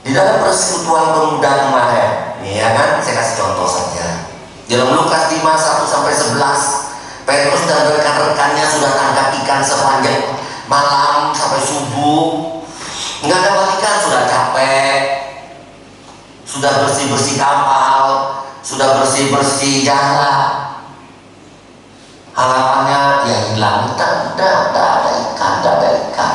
di dalam persekutuan pemuda kemarin, nih ya kan, saya kasih contoh saja. Dalam Lukas 5:1-11, Petrus dan rekan-rekannya sudah tangkap ikan sepanjang malam serigala. Harapannya ya hilang, udah ada ikan.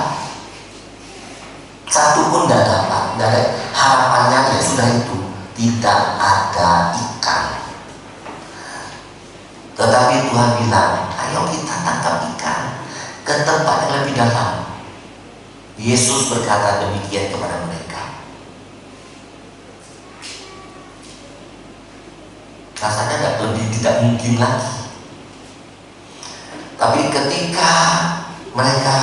Satu pun tidak dapat, tidak ada. Harapannya ya sudah itu, tidak ada ikan. Tetapi Tuhan bilang, ayo kita tangkap ikan ke tempat yang lebih dalam. Yesus berkata demikian kepada mereka. Rasanya tidak mungkin lagi. Tapi ketika mereka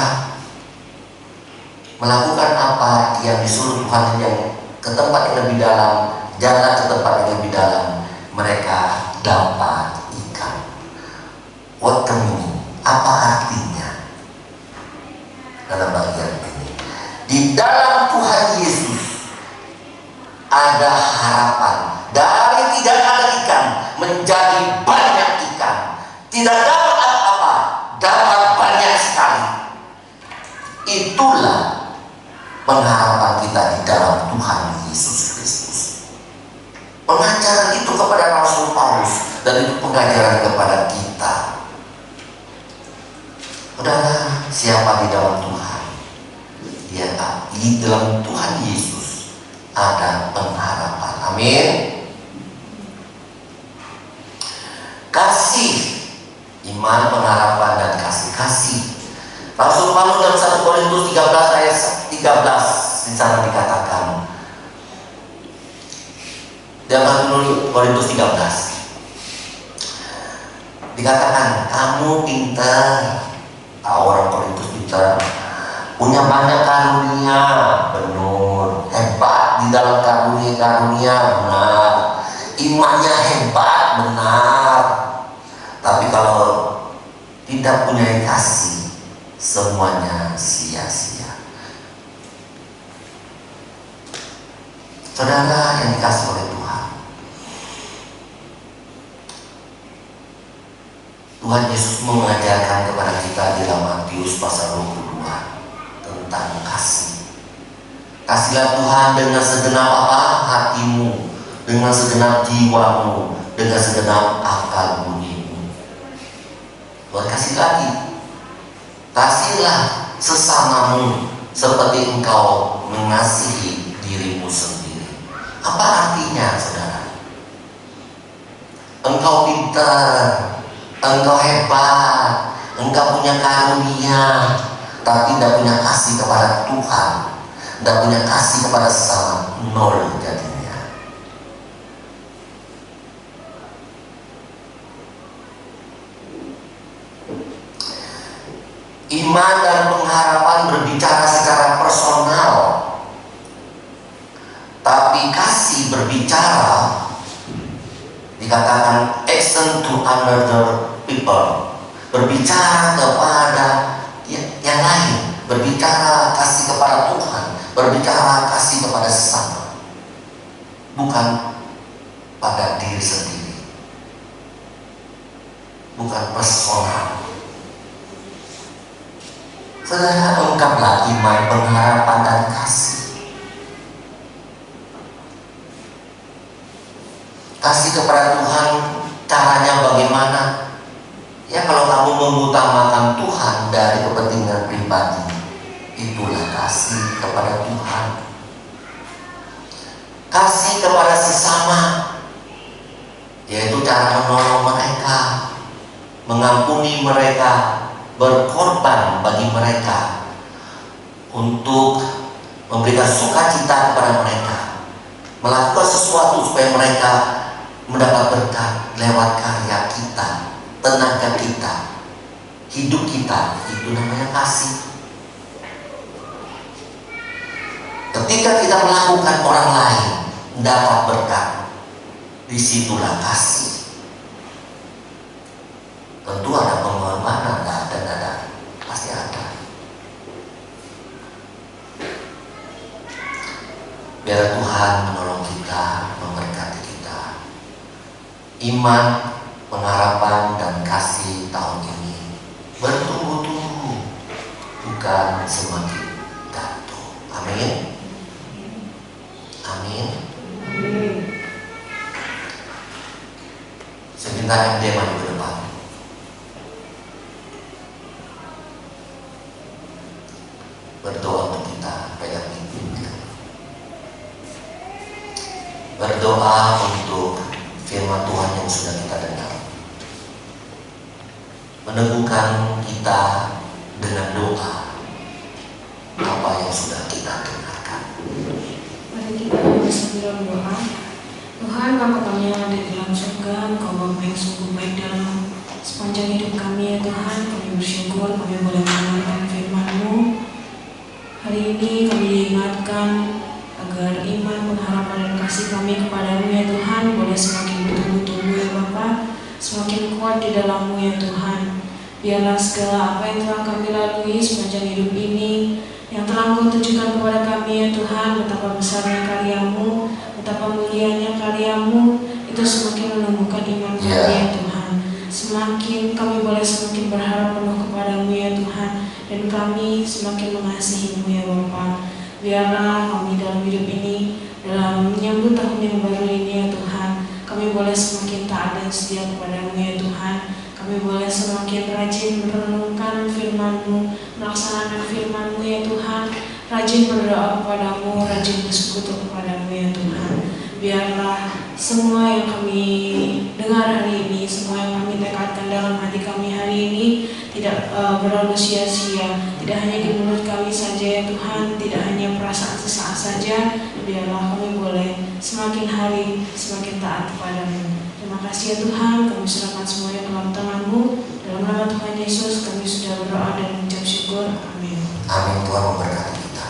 melakukan apa yang disuruh Tuhan, yang ke tempat yang lebih dalam, jalan ke tempat yang lebih dalam, mereka dapat ikan. What the meaning? Apa artinya dalam bagian ini? Di dalam Tuhan Yesus ada harapan. Dari tidak ada ikan menjadi banyak ikan. Tidak dapat apa-apa, dapat banyak sekali. Itulah pengharapan kita di dalam Tuhan Yesus Kristus. Pengajaran itu kepada Rasul Paulus, dan itu pengajaran kepada kita. Saudara, siapa di dalam Tuhan? Ya, di dalam Tuhan Yesus ada pengharapan. Amin. Kasih, iman, pengharapan, dan kasih. Rasul Paulus dalam 1 Korintus 13 ayat 13 di sana dikatakan, dalam 1 Korintus 13 dikatakan, kamu pintar. Orang Korintus pintar, punya banyak karunia, benar, hebat di dalam karunia, benar, imannya hebat, benar. Tapi kalau tidak punya kasih, semuanya sia-sia. Saudara yang dikasih oleh Tuhan, Tuhan Yesus mengajarkan kepada kita di dalam Matius pasal 22 tentang kasih. Kasihlah Tuhan dengan segenap apa? Hatimu, dengan segenap jiwamu, dengan segenap akal budimu. Tuhan kasih lagi, kasihlah sesamamu seperti engkau mengasihi dirimu sendiri. Apa artinya, saudara? Engkau pintar, engkau hebat, engkau punya karunia, tapi tidak punya kasih kepada Tuhan, tidak punya kasih kepada sesama, nol jadinya. Iman dan pengharapan berbicara secara personal, tapi kasih berbicara, dikatakan action to another people, berbicara kepada yang lain, berbicara kasih kepada Tuhan, berbicara kasih kepada sesama, bukan pada diri sendiri, bukan personal. Saudara, ungkaplah iman, pengharapan, dan kasih. Kasih kepada Tuhan, caranya bagaimana? Ya, kalau kamu mengutamakan Tuhan dari kepentingan pribadi, itulah kasih kepada Tuhan. Kasih kepada sesama, yaitu cara menolong mereka, mengampuni mereka, berkorban bagi mereka, untuk memberikan sukacita kepada mereka, melakukan sesuatu supaya mereka mendapat berkat lewat karya kita, tenaga kita, hidup kita. Itu namanya kasih. Ketika kita melakukan orang lain dapat berkat, disitulah kasih. Tentu ada pengorbanan, ada, pasti ada. Biar Tuhan menolong kita, memberkati kita. Iman, pengharapan, dan kasih tahun ini bertumbuh-tumbuh, bukan semakin jatuh. Amin. Amin. Dengan MD maju ke depan. Berdoa untuk kita, pegang mimpi. Berdoa untuk firman Tuhan yang sudah kita dengar, meneguhkan kita dengan doa apa yang sudah kita dengarkan. Mari kita bersama doa. Tuhan, Bapa kami yang ada di dalam surga, Engkau Bapa yang sungguh baik dalam sepanjang hidup kami ya Tuhan. Kami bersyukur kami boleh mendengarkan firman-Mu. Hari ini kami diingatkan agar iman, pengharapan dan kasih kami kepada-Mu ya Tuhan boleh semakin bertumbuh-tumbuh ya Bapa, semakin kuat di dalam-Mu ya Tuhan. Biarlah segala apa yang telah kami lalui sepanjang hidup ini, yang telah Engkau tunjukkan kepada kami ya Tuhan, betapa besarnya karya-Mu, betapa mulianya karya-Mu, itu semakin menumbuhkan iman kami ya Tuhan. Semakin kami boleh semakin berharap penuh kepada-Mu ya Tuhan, dan kami semakin mengasihi-Mu ya Bapa. Biarlah kami dalam hidup ini, dalam menyambut tahun yang baru ini ya Tuhan, kami boleh semakin taat dan setia kepada-Mu ya Tuhan. Kami boleh semakin rajin merenungkan firman-Mu, melaksanakan firman-Mu ya Tuhan, rajin berdoa kepada-Mu, rajin bersekutu kepada-Mu ya Tuhan. Biarlah semua yang kami dengar hari ini, semua yang kami tekadkan dalam hati kami hari ini tidak berlalu sia-sia, tidak hanya di mulut kami saja ya Tuhan, tidak hanya perasaan sesaat saja. Biarlah kami boleh semakin hari semakin taat kepada-Mu. Terima kasih ya Tuhan, kami serahkan semuanya ke dalam tangan-Mu. Dalam nama Tuhan Yesus kami sudah berdoa dan mengucap syukur. Amin. Amin. Tuhan memberkati kita.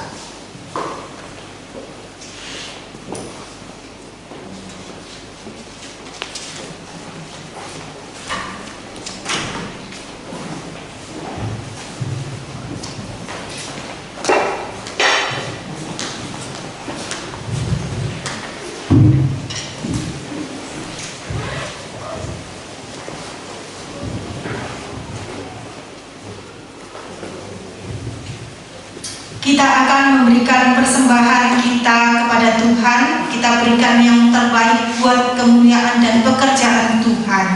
Kita akan memberikan persembahan kita kepada Tuhan. Kita berikan yang terbaik buat kemuliaan dan pekerjaan Tuhan.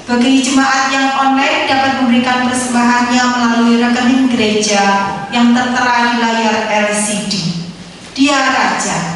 Bagi jemaat yang online dapat memberikan persembahannya melalui rekening gereja yang tertera di layar LCD. Dia Raja. Raja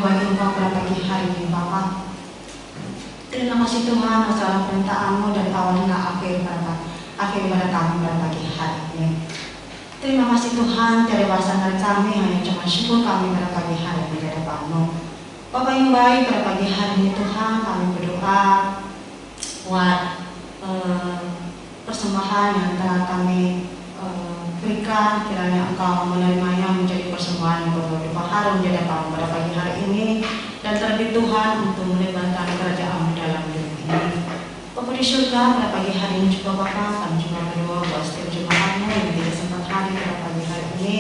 bagi Engkau pada pagi hari ini Bapa. Terima kasih Tuhan atas perintah-Mu dari awal hingga akhir pada kami pada pagi hari ini. Terima kasih Tuhan, tiada balasan dari kami, hanya cuma syukur kami pada pagi hari ini di hadapan-Mu. Bapa yang baik, pada pagi hari ini Tuhan kami berdoa buat persembahan yang telah kami berikan, kiranya Engkau menerimanya menjadi persembahan yang berlimpah harum di hadapan-Mu pada pagi hari ini, dan terlebih Tuhan untuk melebarkan kerajaan-Mu dalam hidup ini. Bapa di surga, pada pagi hari ini juga Bapa, kami juga berdoa buat setiap jemaat-Mu yang tidak sempat hadir pada pagi hari ini,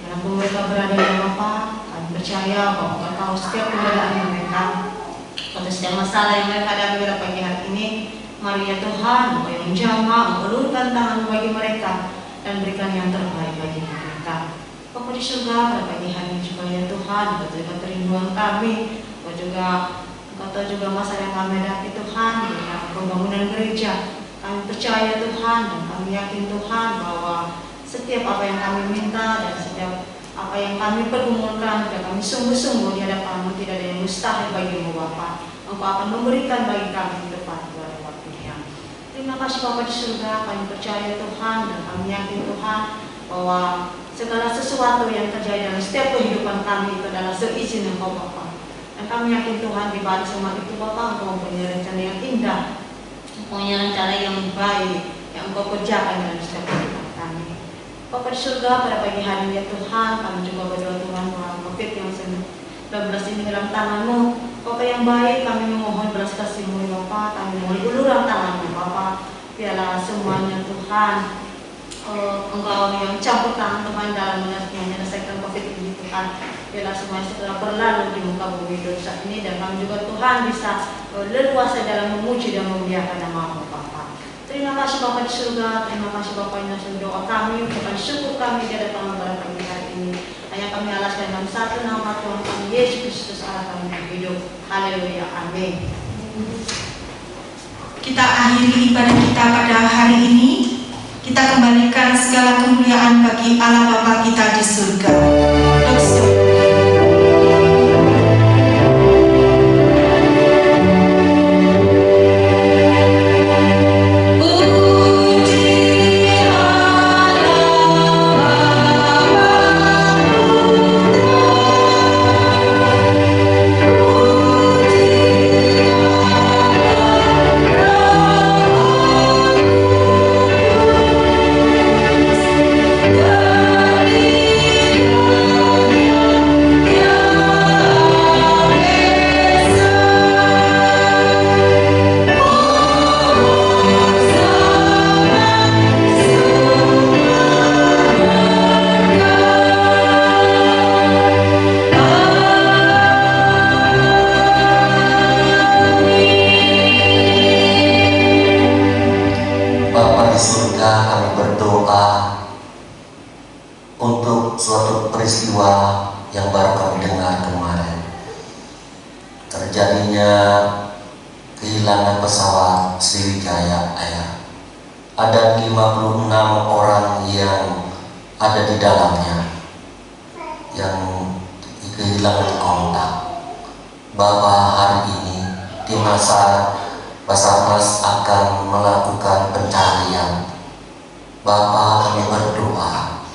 dimanapun mereka berada ya Bapa, kami percaya bahwa Engkau tahu setiap keberadaan mereka, pada setiap masalah yang mereka hadapi pada pagi hari ini. Mari ya Tuhan, Engkau yang menjamah, Engkau ulurkan tangan bagi mereka, dan berikan yang terbaik bagi mereka. Bapa di surga, pada pagi hari ini juga ya Tuhan, Engkau tahu kerinduan kami, Engkau tahu juga masa yang kami hadapi Tuhan, dengan pembangunan gereja. Kami percaya Tuhan, dan kami yakin Tuhan bahwa setiap apa yang kami minta dan setiap apa yang kami pergumulkan, dan kami sungguh-sungguh di hadapan-Mu, tidak ada yang mustahil bagi-Mu Bapa. Engkau akan memberikan bagi kami di depan pada waktunya. Terima kasih Bapa di surga, kami percaya Tuhan, dan kami yakin Tuhan bahwa segala sesuatu yang terjadi dalam setiap kehidupan kami itu adalah seizin Engkau Bapa. Dan kami yakin Tuhan di balik semua itu Bapa, Engkau mempunyai rencana yang indah, mempunyai rencana yang baik yang Engkau kerjakan dalam setiap kehidupan kami. Bapa di surga, pada pagi hari ini ya Tuhan, kami juga berdoa Tuhan bahwa COVID yang 19 ini dalam tangan-Mu. Bapa yang baik, kami memohon belas kasih-Mu ya Bapa, kami mohon uluran tangan-Mu Bapa. Biarlah semuanya Tuhan, Engkau yang campur tangan Tuhan dalam menyelesaikan COVID ini Tuhan. Biarlah semuanya segera berlalu di muka bumi dosa ini, dan kami juga Tuhan bisa leluasa dalam memuji dan memuliakan nama-Mu Bapa. Terima kasih Bapa di surga, terima kasih Bapa yang sudah doa kami, ucapan syukur kami di hadapan-Mu pada pagi hari ini. Hanya kami alaskan dalam satu nama Tuhan kami Yesus Kristus Allah kami yang hidup. Haleluya, amin. Kita akhiri ibadah kita pada hari ini. Kita kembalikan segala kemuliaan bagi Allah Bapa kita di surga. Terjadinya kehilangan pesawat Sriwijaya Air. Ada 56 orang yang ada di dalamnya yang kehilangan kontak. Bapak hari ini di masa Basarnas akan melakukan pencarian. Bapak kami berdoa,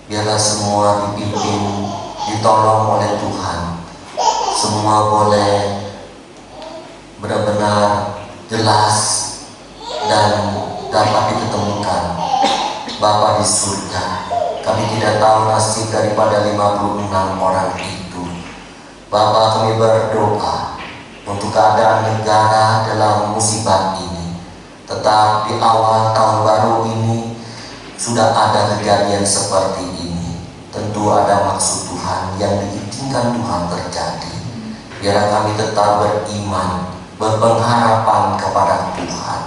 biarlah semua dipimpin, ditolong oleh Tuhan. Semua boleh benar-benar jelas dan dapat diketemukan. Bapa di surga, kami tidak tahu nasib daripada 56 orang itu. Bapa, kami berdoa untuk keadaan negara dalam musibah ini. Tetap di awal tahun baru ini sudah ada kejadian seperti ini. Tentu ada maksud Tuhan yang diizinkan Tuhan terjadi. Biarlah kami tetap beriman, berpengharapan kepada Tuhan.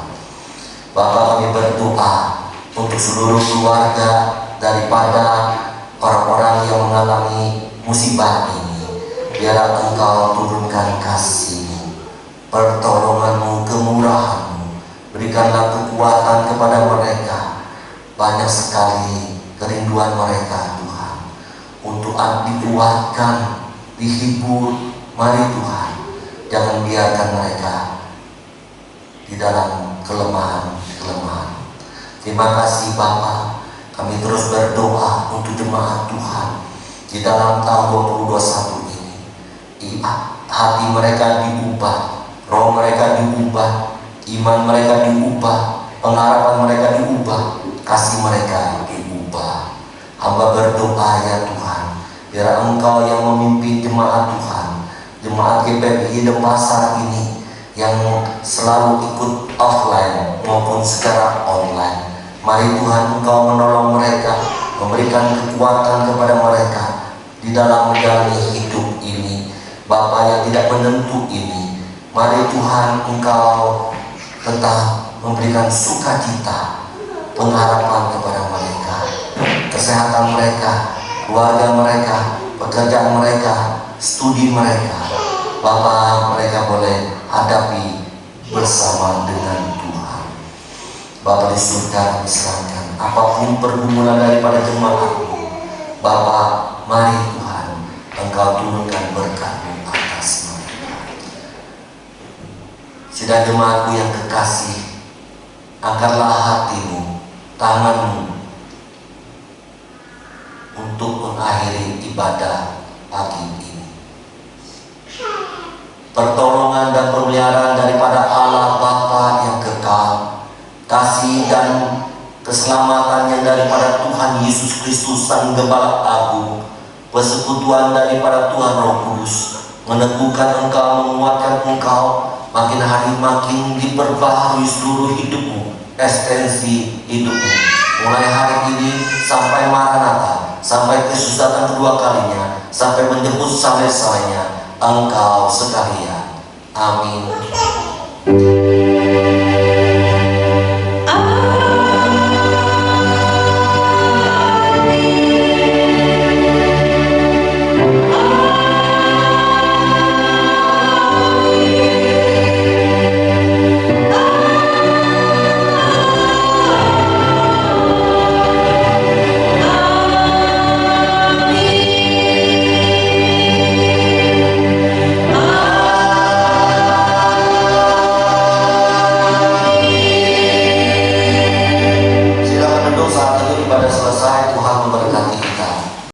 Bapak, kami berdoa untuk seluruh keluarga daripada orang-orang yang mengalami musibah ini. Biarlah Engkau turunkan kasih-Mu, pertolongan-Mu, kemurahan-Mu. Berikanlah kekuatan kepada mereka. Banyak sekali kerinduan mereka Tuhan, untuk dikuatkan, dihibur, mari Tuhan, jangan biarkan mereka di dalam kelemahan. Terima kasih Bapa, kami terus berdoa untuk jemaat Tuhan di dalam tahun 2021 ini. Hati mereka diubah, roh mereka diubah, iman mereka diubah, pengharapan mereka diubah, kasih mereka diubah. Hamba berdoa ya Tuhan, biar Engkau yang memimpin jemaat Tuhan, jemaat GPI Denpasar ini yang selalu ikut offline maupun secara online. Mari Tuhan Engkau menolong mereka, memberikan kekuatan kepada mereka di dalam menjalani hidup ini, Bapa yang tidak menentu ini. Mari Tuhan Engkau tetap memberikan sukacita, pengharapan kepada mereka, kesehatan mereka, keluarga mereka, pekerjaan mereka, studi mereka. Bapa, mereka boleh hadapi bersama dengan Tuhan. Bapa di surga, diserahkan apapun pergumulan daripada jemaat. Bapa, mari Tuhan, Engkau turunkan berkat-Mu atas mereka. Sidang jemaatku yang kekasih, angkatlah hatimu, tanganmu untuk mengakhiri ibadah pagi ini. Pertolongan dan pemeliharaan daripada Allah Bapa yang kekal, kasih dan keselamatan yang daripada Tuhan Yesus Kristus Sang Gembala Agung, persekutuan daripada Tuhan Roh Kudus meneguhkan engkau, menguatkan engkau, makin hari makin diperbaharui seluruh hidupmu, eksistensi hidupmu, mulai hari ini sampai Maranatha, sampai kesusahan kedua kalinya, sampai menjemput sampai-sampainya engkau sekalian. Amin.